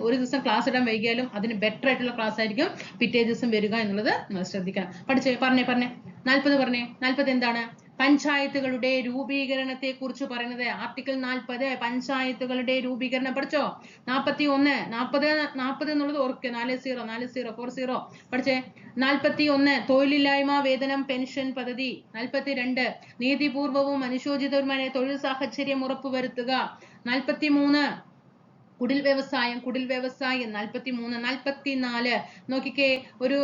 ഒരു ദിവസം ക്ലാസ് ഇടാൻ വൈകിയാലും അതിന് ബെറ്റർ ആയിട്ടുള്ള ക്ലാസ് ആയിരിക്കും പിറ്റേ ദിവസം വരിക എന്നുള്ളത് നിങ്ങൾ ശ്രദ്ധിക്കണം. പറഞ്ഞേ 40 പറഞ്ഞേ. 40 എന്താണ്? പഞ്ചായത്തുകളുടെ രൂപീകരണത്തെ കുറിച്ച് പറയുന്നത്. ആർട്ടിക്കിൾ 40 പഞ്ചായത്തുകളുടെ രൂപീകരണം പഠിച്ചോ? 40 എന്നുള്ളത് ഓർക്കുക. 40 പഠിച്ചേ. 41 തൊഴിലില്ലായ്മ വേതനം പെൻഷൻ പദ്ധതി. 42 നീതിപൂർവവും മനുഷ്യോചിതവുമായ തൊഴിൽ സാഹചര്യം ഉറപ്പുവരുത്തുക. 43 കുടിൽ വ്യവസായം. 43. 44 നോക്കിക്കേ, ഒരു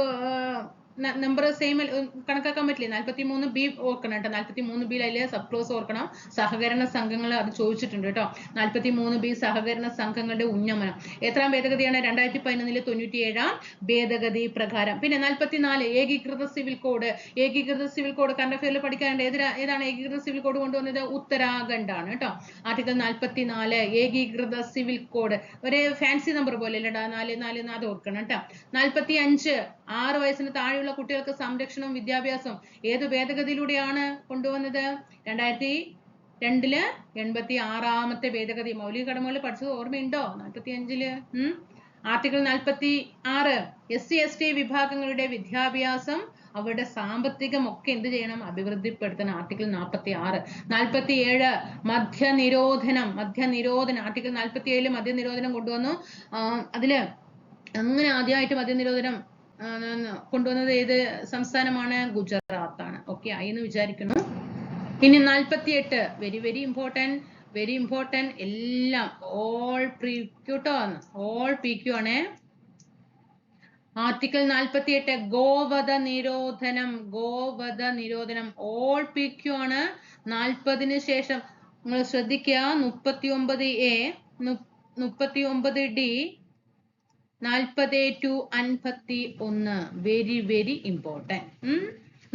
നമ്പർ സെയിം കണക്കാക്കാൻ പറ്റില്ലേ? 43B ഓർക്കണം കേട്ടോ. 43B അതിലെ സബ് ക്ലോസ് ഓർക്കണം. സഹകരണ സംഘങ്ങൾ അത് ചോദിച്ചിട്ടുണ്ട് കേട്ടോ. 43B സഹകരണ സംഘങ്ങളുടെ ഉന്നമനം. എത്രാം ഭേദഗതിയാണ്? 2011-ലെ 97ാം ഭേദഗതി പ്രകാരം. പിന്നെ 44 ഏകീകൃത സിവിൽ കോഡ്. കറണ്ട് അഫയറിൽ പഠിക്കാനുണ്ട്. ഏതാണ് ഏകീകൃത സിവിൽ കോഡ് കൊണ്ടുവന്നത്? ഉത്തരാഖണ്ഡ് ആണ് കേട്ടോ. ആർട്ടിക്കിൾ 44 ഏകീകൃത സിവിൽ കോഡ്. ഒരു ഫാൻസി നമ്പർ പോലെ അല്ലടാ, 4 അത് ഓർക്കണം കേട്ടോ. 45 6 വയസ്സിന് താഴെയുള്ള കുട്ടികൾക്ക് സംരക്ഷണവും വിദ്യാഭ്യാസം. ഏത് ഭേദഗതിയിലൂടെയാണ് കൊണ്ടുവന്നത്? 2002-ലെ 86ാമത്തെ ഭേദഗതി. മൗലിക കടമകൾ പഠിച്ചത് ഓർമ്മയുണ്ടോ? 45-ല് ആർട്ടിക്കിൾ 46 SC/ST വിഭാഗങ്ങളുടെ വിദ്യാഭ്യാസം, അവരുടെ സാമ്പത്തികം ഒക്കെ എന്ത് ചെയ്യണം? അഭിവൃദ്ധിപ്പെടുത്തണം. ആർട്ടിക്കിൾ 46. 47 മദ്യനിരോധനം. ആർട്ടിക്കിൾ 47 മദ്യനിരോധനം കൊണ്ടുവന്നു. അതില് അങ്ങനെ ആദ്യമായിട്ട് മദ്യനിരോധനം കൊണ്ടുവന്നത് ഏത് സംസ്ഥാനമാണ്? ഗുജറാത്ത് ആണ്. ഓക്കെ ആയി എന്ന് വിചാരിക്കുന്നു. ഇനി 48 വെരി ഇമ്പോർട്ടന്റ് എല്ലാം ഓൾ PQ ഓൾ PQ ആണ്. ആർട്ടിക്കിൾ 48 ഗോവധ നിരോധനം ഓൾ PQ ആണ്. 40 ശേഷം നിങ്ങൾ ശ്രദ്ധിക്കുക 39A 39D 40 to 51 very important.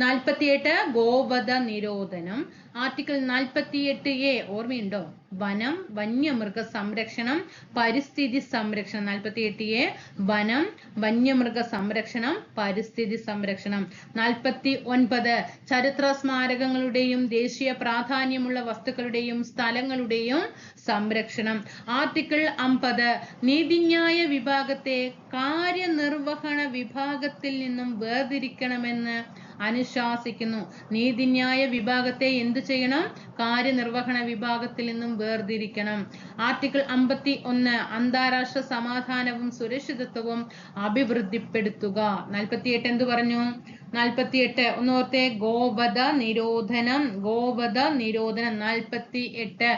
48 ഗോവധ നിരോധനം. ആർട്ടിക്കിൾ 48A ഓർമ്മയുണ്ടോ? വനം വന്യമൃഗ സംരക്ഷണം പരിസ്ഥിതി സംരക്ഷണം. 48A വനം വന്യമൃഗ സംരക്ഷണം പരിസ്ഥിതി സംരക്ഷണം. 49 ചരിത്ര സ്മാരകങ്ങളുടെയും ദേശീയ പ്രാധാന്യമുള്ള വസ്തുക്കളുടെയും സ്ഥലങ്ങളുടെയും സംരക്ഷണം. ആർട്ടിക്കിൾ 50 നീതിന്യായ വിഭാഗത്തെ കാര്യനിർവഹണ വിഭാഗത്തിൽ നിന്നും വേർതിരിക്കണമെന്ന് അനുശാസിക്കുന്നു. നീതിന്യായ വിഭാഗത്തെ എന്ത് ചെയ്യണം? കാര്യനിർവഹണ വിഭാഗത്തിൽ നിന്നും വേർതിരിക്കണം. ആർട്ടിക്കിൾ 51 അന്താരാഷ്ട്ര സമാധാനവും സുരക്ഷിതത്വവും അഭിവൃദ്ധിപ്പെടുത്തുക. 48 എന്ത് പറഞ്ഞു? 48 ഒന്നോർത്തെ ഗോവധ നിരോധനം 48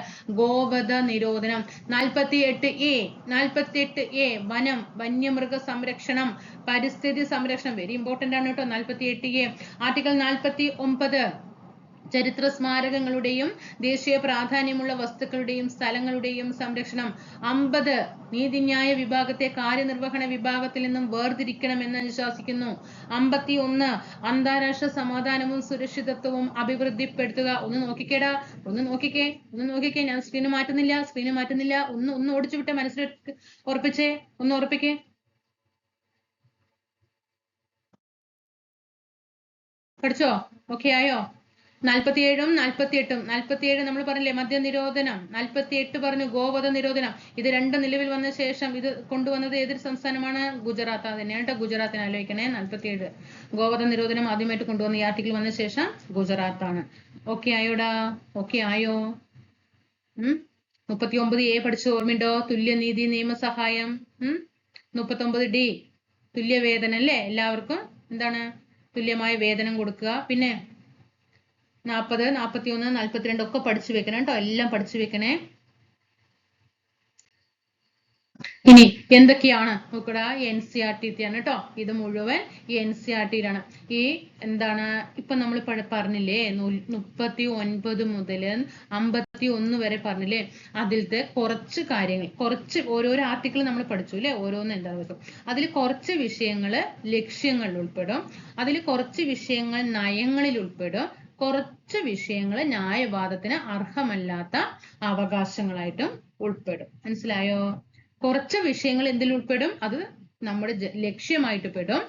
ഗോവധ നിരോധനം. 48A വനം വന്യമൃഗ സംരക്ഷണം പരിസ്ഥിതി സംരക്ഷണം വെരി ഇമ്പോർട്ടന്റ് ആണ് കേട്ടോ. 48A. ആർട്ടിക്കിൾ 49 ചരിത്ര സ്മാരകങ്ങളുടെയും ദേശീയ പ്രാധാന്യമുള്ള വസ്തുക്കളുടെയും സ്ഥലങ്ങളുടെയും സംരക്ഷണം. 50 നീതിന്യായ വിഭാഗത്തെ കാര്യനിർവഹണ വിഭാഗത്തിൽ നിന്നും വേർതിരിക്കണമെന്ന് അനുശാസിക്കുന്നു. 51 അന്താരാഷ്ട്ര സമാധാനവും സുരക്ഷിതത്വവും അഭിവൃദ്ധിപ്പെടുത്തുക. ഒന്ന് നോക്കിക്കേ. ഞാൻ സ്ക്രീന് മാറ്റുന്നില്ല. ഒന്ന് ഓടിച്ചു വിട്ടെ, മനസ്സിൽ ഉറപ്പിക്കേ. പഠിച്ചോ? ഓക്കെ ആയോ? 47ഉം 48ഉം. 47 നമ്മൾ പറഞ്ഞില്ലേ മദ്യനിരോധനം. 48 പറഞ്ഞു ഗോവധ നിരോധനം. ഇത് രണ്ടും നിലവിൽ വന്ന ശേഷം ഇത് കൊണ്ടുവന്നത് ഏതൊരു സംസ്ഥാനമാണ്? ഗുജറാത്ത്. തന്നെയാണ് കേട്ടോ. ഗുജറാത്തിനെ ആലോചിക്കണേ. 47 ഗോവധ നിരോധനം ആദ്യമായിട്ട് കൊണ്ടുവന്ന ഈ ആർട്ടിക്കിൾ വന്ന ശേഷം ഗുജറാത്താണ്. ഓക്കെ ആയോടാ? ഓക്കെ ആയോ? 39A പഠിച്ചു ഓർമ്മയുണ്ടോ? തുല്യനീതി നിയമസഹായം. 39D തുല്യവേതനം അല്ലേ? എല്ലാവർക്കും എന്താണ്? തുല്യമായ വേതനം കൊടുക്കുക. പിന്നെ 40, 41, 42 ഒക്കെ പഠിച്ചു വെക്കണം കേട്ടോ. എല്ലാം പഠിച്ചു വെക്കണേ. ഇനി എന്തൊക്കെയാണ് നോക്കടാ? NCERT ആണ് കേട്ടോ. ഇത് മുഴുവൻ NCERT-യിലാണ്. ഈ എന്താണ് ഇപ്പൊ നമ്മൾ പറഞ്ഞില്ലേ 39 മുതൽ 51 വരെ പറഞ്ഞില്ലേ? അതിലത്തെ കുറച്ച് കാര്യങ്ങൾ, കുറച്ച് ഓരോരോ ആർട്ടിക്കിൾ നമ്മൾ പഠിച്ചു അല്ലേ? ഓരോന്ന് എന്താ ദിവസം അതിൽ കുറച്ച് വിഷയങ്ങള് ലക്ഷ്യങ്ങളിൽ ഉൾപ്പെടും. അതിൽ കുറച്ച് വിഷയങ്ങൾ നയങ്ങളിൽ ഉൾപ്പെടും. കുറച്ച് വിഷയങ്ങൾ ന്യായവാദത്തിന് അർഹമല്ലാത്ത അവകാശങ്ങളായിട്ടും ഉൾപ്പെടും. മനസ്സിലായോ? കുറച്ച് വിഷയങ്ങൾ എന്തിൽ ഉൾപ്പെടും? അത് നമ്മുടെ ലക്ഷ്യമായിട്ട് പെടും.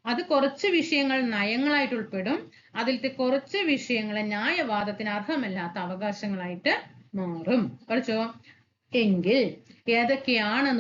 അത് കുറച്ച് വിഷയങ്ങൾ നയങ്ങളായിട്ട് ഉൾപ്പെടും. അതിലത്തെ കുറച്ച് വിഷയങ്ങൾ ന്യായവാദത്തിന് അർഹമല്ലാത്ത അവകാശങ്ങളായിട്ട് മാറും. പഠിച്ചോ? എങ്കിൽ ഏതൊക്കെയാണ്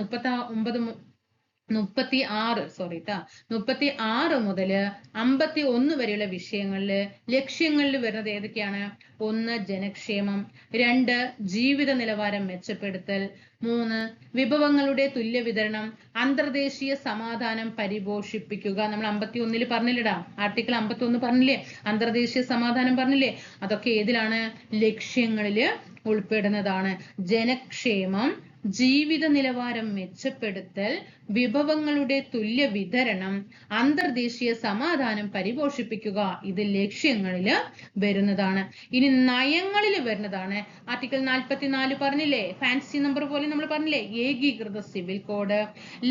36 മുതൽ 51 വരെയുള്ള വിഷയങ്ങളില് ലക്ഷ്യങ്ങളിൽ വരുന്നത് ഏതൊക്കെയാണ്? 1 ജനക്ഷേമം, 2 ജീവിത നിലവാരം മെച്ചപ്പെടുത്തൽ, 3 വിഭവങ്ങളുടെ തുല്യ വിതരണം, അന്തർദേശീയ സമാധാനം പരിപോഷിപ്പിക്കുക. നമ്മൾ 51 പറഞ്ഞില്ലടാ, ആർട്ടിക്കിൾ 51 പറഞ്ഞില്ലേ? അന്തർദേശീയ സമാധാനം പറഞ്ഞില്ലേ? അതൊക്കെ ഏതിലാണ്? ലക്ഷ്യങ്ങളില് ഉൾപ്പെടുന്നതാണ്. ജനക്ഷേമം, ജീവിത നിലവാരം മെച്ചപ്പെടുത്തൽ, വിഭവങ്ങളുടെ തുല്യ വിതരണം, അന്തർദേശീയ സമാധാനം പരിപോഷിപ്പിക്കുക. ഇത് ലക്ഷ്യങ്ങളില് വരുന്നതാണ്. ഇനി നയങ്ങളിൽ വരുന്നതാണ് ആർട്ടിക്കിൾ 44 പറഞ്ഞില്ലേ? ഫാൻസി നമ്പർ പോലെ നമ്മൾ പറഞ്ഞില്ലേ? ഏകീകൃത സിവിൽ കോഡ്.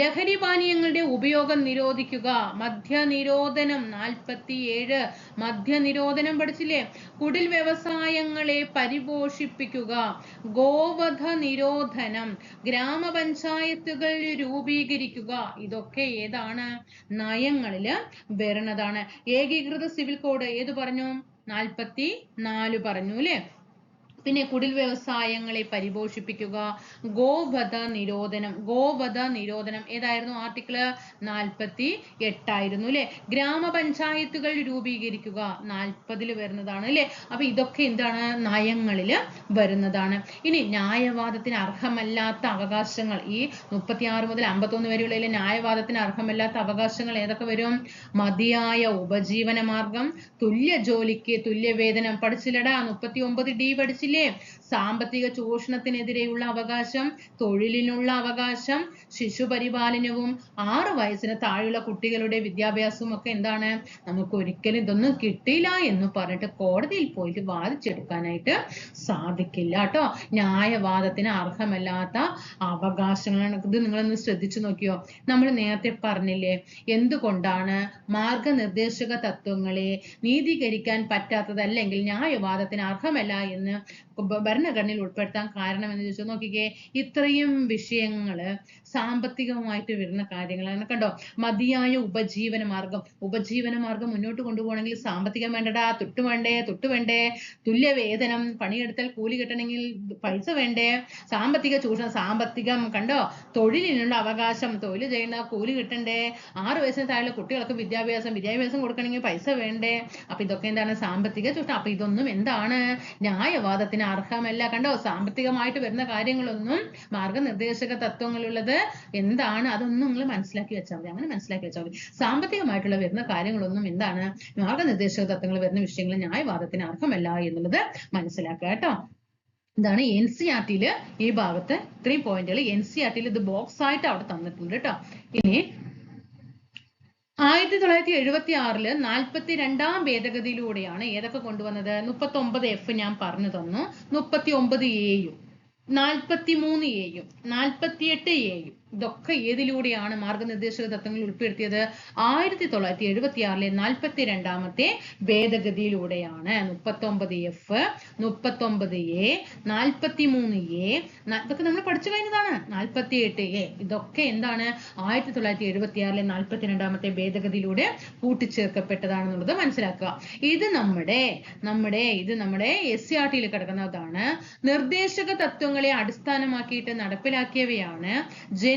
ലഹരി പാനീയങ്ങളുടെ ഉപയോഗം നിരോധിക്കുക. മദ്യനിരോധനം 47 മദ്യനിരോധനം പഠിച്ചില്ലേ? കുടിൽ വ്യവസായങ്ങളെ പരിപോഷിപ്പിക്കുക. ഗോവധ നിരോധനം, ഗ്രാമപഞ്ചായത്തുകൾ രൂപീകരിക്കുക. ഇതൊക്കെ ഏതാണ്? നയങ്ങളില് വരുന്നതാണ്. ഏകീകൃത സിവിൽ കോഡ് ഏത് പറഞ്ഞു? 44 പറഞ്ഞു അല്ലെ? പിന്നെ കുടിൽ വ്യവസായങ്ങളെ പരിപോഷിപ്പിക്കുക, ഗോവധ നിരോധനം ഏതായിരുന്നു? ആർട്ടിക്കിള് 48 അല്ലേ? ഗ്രാമപഞ്ചായത്തുകൾ രൂപീകരിക്കുക 40 വരുന്നതാണ് അല്ലേ? അപ്പൊ ഇതൊക്കെ എന്താണ്? നയങ്ങളില് വരുന്നതാണ്. ഇനി ന്യായവാദത്തിന് അർഹമല്ലാത്ത അവകാശങ്ങൾ, ഈ 36 മുതൽ 51 വരെയുള്ള ന്യായവാദത്തിന് അർഹമല്ലാത്ത അവകാശങ്ങൾ ഏതൊക്കെ വരും? മതിയായ ഉപജീവന മാർഗം, തുല്യ ജോലിക്ക് തുല്യവേതനം, പഠിച്ചില്ലടാ? 39D പഠിച്ചില്ലേ? സാമ്പത്തിക ചൂഷണത്തിനെതിരെയുള്ള അവകാശം, തൊഴിലിനുള്ള അവകാശം, ശിശുപരിപാലനവും 6 വയസ്സിന് താഴെയുള്ള കുട്ടികളുടെ വിദ്യാഭ്യാസവും ഒക്കെ എന്താണ്? നമുക്ക് ഒരിക്കലും ഇതൊന്നും കിട്ടില്ല എന്ന് പറഞ്ഞിട്ട് കോടതിയിൽ പോയിട്ട് വാദിച്ചെടുക്കാനായിട്ട് സാധിക്കില്ല കേട്ടോ. ന്യായവാദത്തിന് അർഹമല്ലാത്ത അവകാശങ്ങളാണ് ഇത്. നിങ്ങളൊന്ന് ശ്രദ്ധിച്ചു നോക്കിയോ? നമ്മൾ നേരത്തെ പറഞ്ഞില്ലേ എന്തുകൊണ്ടാണ് മാർഗനിർദ്ദേശക തത്വങ്ങളെ നീതീകരിക്കാൻ പറ്റാത്തത് അല്ലെങ്കിൽ ന്യായവാദത്തിന് അർഹമല്ല എന്ന് ഭരണഘടനയിൽ ഉൾപ്പെടുത്താൻ കാരണം എന്ന് ചോദിച്ചാൽ നോക്കിക്കേ, ഇത്രയും വിഷയങ്ങള് സാമ്പത്തികമായിട്ട് വരുന്ന കാര്യങ്ങളാണ്. കണ്ടോ? മതിയായ ഉപജീവന മാർഗം മുന്നോട്ട് കൊണ്ടുപോകണമെങ്കിൽ സാമ്പത്തികം വേണ്ടടാ, തൊട്ട് വേണ്ടേ, തുല്യവേതനം, പണിയെടുത്താൽ കൂലി കിട്ടണമെങ്കിൽ പൈസ വേണ്ടേ, സാമ്പത്തിക ചൂഷണം, സാമ്പത്തികം കണ്ടോ, തൊഴിലിനുള്ള അവകാശം, തൊഴിൽ ചെയ്യുന്ന കൂലി കിട്ടണ്ടേ, 6 വയസ്സിന് താഴെ കുട്ടികൾക്ക് വിദ്യാഭ്യാസം കൊടുക്കണമെങ്കിൽ പൈസ വേണ്ടേ. അപ്പൊ ഇതൊക്കെ എന്താണ്? സാമ്പത്തിക ചൂഷണം. അപ്പൊ ഇതൊന്നും എന്താണ്? ന്യായവാദത്തിന് അർഹമല്ല. കണ്ടോ? സാമ്പത്തികമായിട്ട് വരുന്ന കാര്യങ്ങളൊന്നും മാർഗനിർദ്ദേശക തത്വങ്ങളുള്ളത് എന്താണ്? അതൊന്നും നിങ്ങൾ മനസ്സിലാക്കി വെച്ചാൽ മതി. അങ്ങനെ മനസ്സിലാക്കി വെച്ചാൽ മതി. സാമ്പത്തികമായിട്ടുള്ള വരുന്ന കാര്യങ്ങളൊന്നും എന്താണ്? മാർഗനിർദ്ദേശക തത്വങ്ങൾ വരുന്ന വിഷയങ്ങൾ ന്യായവാദത്തിന് അർഹമല്ല എന്നുള്ളത് മനസ്സിലാക്കുക കേട്ടോ. ഇതാണ് NCERT ഈ ഭാഗത്ത് ഇത്രയും പോയിന്റുകൾ NCERT ഇത് ബോക്സ് ആയിട്ട് അവിടെ തന്നിട്ടുണ്ട് കേട്ടോ. ഇനി 1976 42ാം ഭേദഗതിയിലൂടെയാണ് ഏതൊക്കെ കൊണ്ടുവന്നത്? 39F ഞാൻ പറഞ്ഞു തന്നു, 39A, 43A, 48A ഇതൊക്കെ ഏതിലൂടെയാണ് മാർഗനിർദ്ദേശക തത്വങ്ങൾ ഉൾപ്പെടുത്തിയത്? 1976 42ാമത്തെ ഭേദഗതിയിലൂടെയാണ്. 39F, 39A, 43A ഇതൊക്കെ നമ്മൾ പഠിച്ചു കഴിഞ്ഞതാണ്. 48A ഇതൊക്കെ എന്താണ്? 1976 42ാമത്തെ ഭേദഗതിയിലൂടെ കൂട്ടിച്ചേർക്കപ്പെട്ടതാണെന്നുള്ളത് മനസ്സിലാക്കുക. ഇത് നമ്മുടെ SCERT കിടക്കുന്നതാണ്. നിർദ്ദേശക തത്വങ്ങളെ അടിസ്ഥാനമാക്കിയിട്ട് നടപ്പിലാക്കിയവയാണ്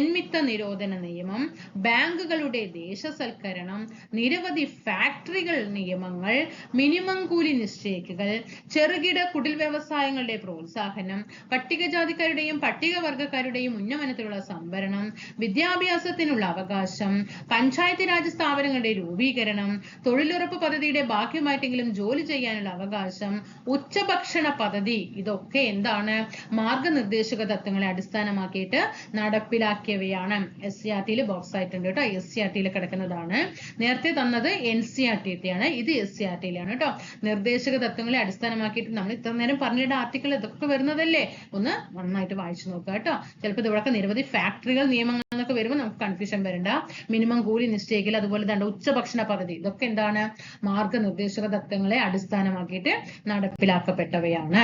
ജന്മിത്ത നിരോധന നിയമം, ബാങ്കുകളുടെ ദേശസൽക്കരണം, നിരവധി ഫാക്ടറികൾ നിയമങ്ങൾ, മിനിമം കൂലി നിശ്ചയിക്കൽ, ചെറുകിട കുടിൽ വ്യവസായങ്ങളുടെ പ്രോത്സാഹനം, പട്ടികജാതിക്കാരുടെയും പട്ടികവർഗക്കാരുടെയും ഉന്നമനത്തിലുള്ള സംവരണം, വിദ്യാഭ്യാസത്തിനുള്ള അവകാശം, പഞ്ചായത്ത് രാജ് സ്ഥാപനങ്ങളുടെ രൂപീകരണം, തൊഴിലുറപ്പ് പദ്ധതിയുടെ ഭാഗ്യമായിട്ടെങ്കിലും ജോലി ചെയ്യാനുള്ള അവകാശം, ഉച്ചഭക്ഷണ പദ്ധതി ഇതൊക്കെ എന്താണ്? മാർഗനിർദ്ദേശക തത്വങ്ങളെ അടിസ്ഥാനമാക്കിയിട്ട് നടപ്പിലാക്കിയവയാണ്. SCERT ബോക്സ് ആയിട്ടുണ്ട് കേട്ടോ. SCERT കിടക്കുന്നതാണ്. നേരത്തെ തന്നത് NCERT ആണ്, ഇത് SCERT ആണ് കേട്ടോ. നിർദ്ദേശക തത്വങ്ങളെ അടിസ്ഥാനമാക്കിയിട്ട് നമ്മൾ ഇത്ര നേരം പറഞ്ഞിട്ട് ആർട്ടിക്കിൾ ഇതൊക്കെ വരുന്നതല്ലേ, ഒന്ന് നന്നായിട്ട് വായിച്ചു നോക്കുക കേട്ടോ. ചിലപ്പോൾ ഇവിടെയൊക്കെ നിരവധി ഫാക്ടറികൾ നിയമങ്ങൾ എന്നൊക്കെ വരുമ്പോൾ നമുക്ക് കൺഫ്യൂഷൻ വരണ്ട. മിനിമം കൂലി നിശ്ചയിക്കൽ, അതുപോലെ തന്നെ ഉച്ചഭക്ഷണ പദ്ധതി ഇതൊക്കെ എന്താണ്? മാർഗനിർദ്ദേശക തത്വങ്ങളെ അടിസ്ഥാനമാക്കിയിട്ട് നടപ്പിലാക്കപ്പെട്ടവയാണ്.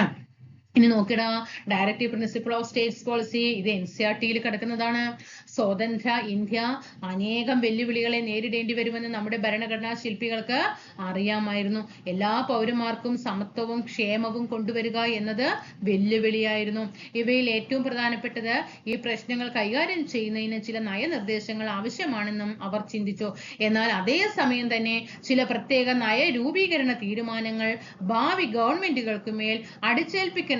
ഇനി നോക്കിടാ, directive principle of states policy ഇത് NCERT കിടക്കുന്നതാണ്. സ്വതന്ത്ര ഇന്ത്യ അനേകം വെല്ലുവിളികളെ നേരിടേണ്ടി വരുമെന്ന് നമ്മുടെ ഭരണഘടനാ ശില്പികൾക്ക് അറിയാമായിരുന്നു. എല്ലാ പൗരന്മാർക്കും സമത്വവും ക്ഷേമവും കൊണ്ടുവരിക എന്നത് വെല്ലുവിളിയായിരുന്നു. ഇവയിൽ ഏറ്റവും പ്രധാനപ്പെട്ടത് ഈ പ്രശ്നങ്ങൾ കൈകാര്യം ചെയ്യുന്നതിന് ചില നയനിർദ്ദേശങ്ങൾ ആവശ്യമാണെന്നും അവർ ചിന്തിച്ചു. എന്നാൽ അതേ സമയം തന്നെ ചില പ്രത്യേക നയ രൂപീകരണ തീരുമാനങ്ങൾ ഭാവി ഗവൺമെന്റുകൾക്ക് മേൽ അടിച്ചേൽപ്പിക്കണമെന്ന്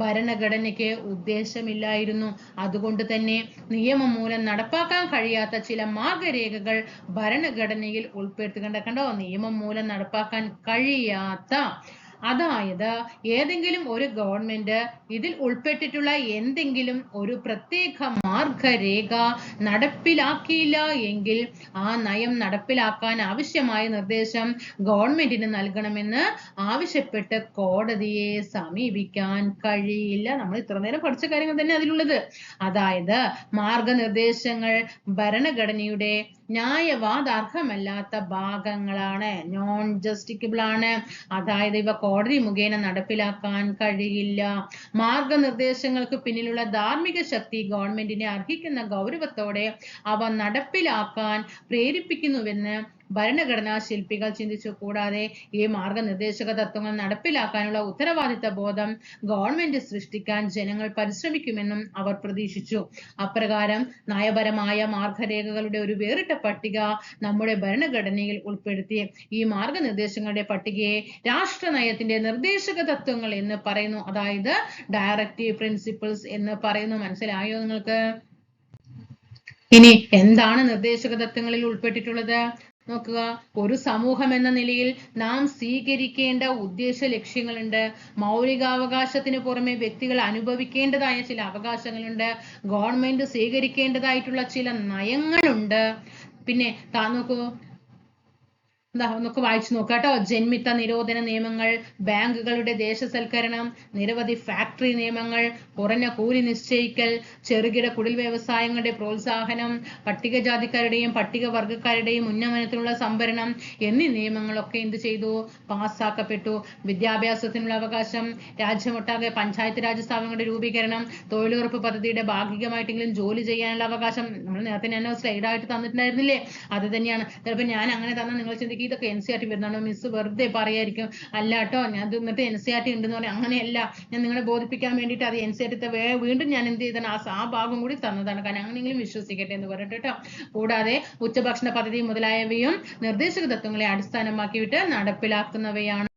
ഭരണഘടനയ്ക്ക് ഉദ്ദേശമില്ലായിരുന്നു. അതുകൊണ്ട് തന്നെ നിയമം മൂലം നടപ്പാക്കാൻ കഴിയാത്ത ചില മാർഗരേഖകൾ ഭരണഘടനയിൽ ഉൾപ്പെടുത്തുന്നുണ്ട്. കണ്ടോ? നിയമം മൂലം നടപ്പാക്കാൻ കഴിയാത്ത, അതായത് ഏതെങ്കിലും ഒരു ഗവൺമെന്റ് ഇതിൽ ഉൾപ്പെട്ടിട്ടുള്ള എന്തെങ്കിലും ഒരു പ്രത്യേക മാർഗരേഖ നടപ്പിലാക്കിയില്ല എങ്കിൽ ആ നയം നടപ്പിലാക്കാൻ ആവശ്യമായ നിർദ്ദേശം ഗവൺമെന്റിന് നൽകണമെന്ന് ആവശ്യപ്പെട്ട് കോടതിയെ സമീപിക്കാൻ കഴിയില്ല. നമ്മൾ ഇത്ര നേരം പഠിച്ച കാര്യങ്ങൾ തന്നെ അതിലുള്ളത്. അതായത് മാർഗനിർദ്ദേശങ്ങൾ ഭരണഘടനയുടെ ന്യായവാദാർഹമല്ലാത്ത ഭാഗങ്ങളാണ്, നോൺ ജസ്റ്റിക്കബിൾ ആണ്. അതായത് ഇവ കോടതി മുഖേന നടപ്പിലാക്കാൻ കഴിയില്ല. മാർഗനിർദ്ദേശങ്ങൾക്ക് പിന്നിലുള്ള ധാർമ്മിക ശക്തി ഗവൺമെന്റിനെ അർഹിക്കുന്ന ഗൗരവത്തോടെ അവ നടപ്പിലാക്കാൻ പ്രേരിപ്പിക്കുന്നുവെന്ന് ഭരണഘടനാ ശില്പികൾ ചിന്തിച്ചു. കൂടാതെ ഈ മാർഗനിർദ്ദേശക തത്വങ്ങൾ നടപ്പിലാക്കാനുള്ള ഉത്തരവാദിത്ത ബോധം ഗവൺമെന്റ് സൃഷ്ടിക്കാൻ ജനങ്ങൾ പരിശ്രമിക്കുമെന്നും അവർ പ്രതീക്ഷിച്ചു. അപ്രകാരം നയപരമായ മാർഗരേഖകളുടെ ഒരു വേറിട്ട പട്ടിക നമ്മുടെ ഭരണഘടനയിൽ ഉൾപ്പെടുത്തി. ഈ മാർഗനിർദ്ദേശങ്ങളുടെ പട്ടികയെ രാഷ്ട്രനയത്തിന്റെ നിർദ്ദേശക തത്വങ്ങൾ എന്ന് പറയുന്നു. അതായത് ഡയറക്റ്റീവ് പ്രിൻസിപ്പിൾസ് എന്ന് പറയുന്നു. മനസ്സിലായോ നിങ്ങൾക്ക്? ഇനി എന്താണ് നിർദ്ദേശക തത്വങ്ങളിൽ ഉൾപ്പെട്ടിട്ടുള്ളത് നോക്കുക. ഒരു സമൂഹം എന്ന നിലയിൽ നാം സ്വീകരിക്കേണ്ട ഉദ്ദേശ ലക്ഷ്യങ്ങളുണ്ട്. മൗലികാവകാശത്തിന് പുറമെ വ്യക്തികൾ അനുഭവിക്കേണ്ടതായ ചില അവകാശങ്ങളുണ്ട്. ഗവൺമെന്റ് സ്വീകരിക്കേണ്ടതായിട്ടുള്ള ചില നയങ്ങളുണ്ട്. പിന്നെ നോക്കൂ, നമുക്ക് വായിച്ചു നോക്കാം കേട്ടോ. ജന്മിത്ത നിരോധന നിയമങ്ങൾ, ബാങ്കുകളുടെ ദേശസൽക്കരണം, നിരവധി ഫാക്ടറി നിയമങ്ങൾ, കുറഞ്ഞ കൂലി നിശ്ചയിക്കൽ, ചെറുകിട കുടിൽ വ്യവസായങ്ങളുടെ പ്രോത്സാഹനം, പട്ടികജാതിക്കാരുടെയും പട്ടികവർഗക്കാരുടെയും ഉന്നമനത്തിനുള്ള സംവരണം എന്നീ നിയമങ്ങളൊക്കെ എന്ത് ചെയ്തു? പാസ്സാക്കപ്പെട്ടു. വിദ്യാഭ്യാസത്തിനുള്ള അവകാശം, രാജ്യമൊട്ടാകെ പഞ്ചായത്ത് രാജ് സ്ഥാപനങ്ങളുടെ രൂപീകരണം, തൊഴിലുറപ്പ് പദ്ധതിയുടെ ഭാഗികമായിട്ടെങ്കിലും ജോലി ചെയ്യാനുള്ള അവകാശം. നമ്മൾ നേരത്തെ ഞാൻ സ്ലൈഡായിട്ട് തന്നിട്ടുണ്ടായിരുന്നില്ലേ? അത് തന്നെയാണ്. ചിലപ്പോൾ ഞാൻ അങ്ങനെ തന്നാൽ നിങ്ങൾ ചിന്തിക്കും ഇതൊക്കെ NCERT വരുന്നുണ്ടോ മിസ്, വെറുതെ പറയായിരിക്കും. അല്ല കേട്ടോ, ഞാൻ എന്നിട്ട് NCERT ഉണ്ടെന്ന് പറയാം. അങ്ങനെയല്ല, ഞാൻ നിങ്ങളെ ബോധിപ്പിക്കാൻ വേണ്ടിയിട്ട് അത് NCERT വീണ്ടും ഞാൻ എന്ത് ചെയ്താണ് ആ ഭാഗം കൂടി തന്നതാണ്. കാരണം അങ്ങനെയെങ്കിലും വിശ്വസിക്കട്ടെ എന്ന് പറഞ്ഞിട്ട് കേട്ടോ. കൂടാതെ ഉച്ചഭക്ഷണ പദ്ധതി മുതലായവയും നിർദ്ദേശക തത്വങ്ങളെ അടിസ്ഥാനമാക്കിയിട്ട് നടപ്പിലാക്കുന്നവയാണ്.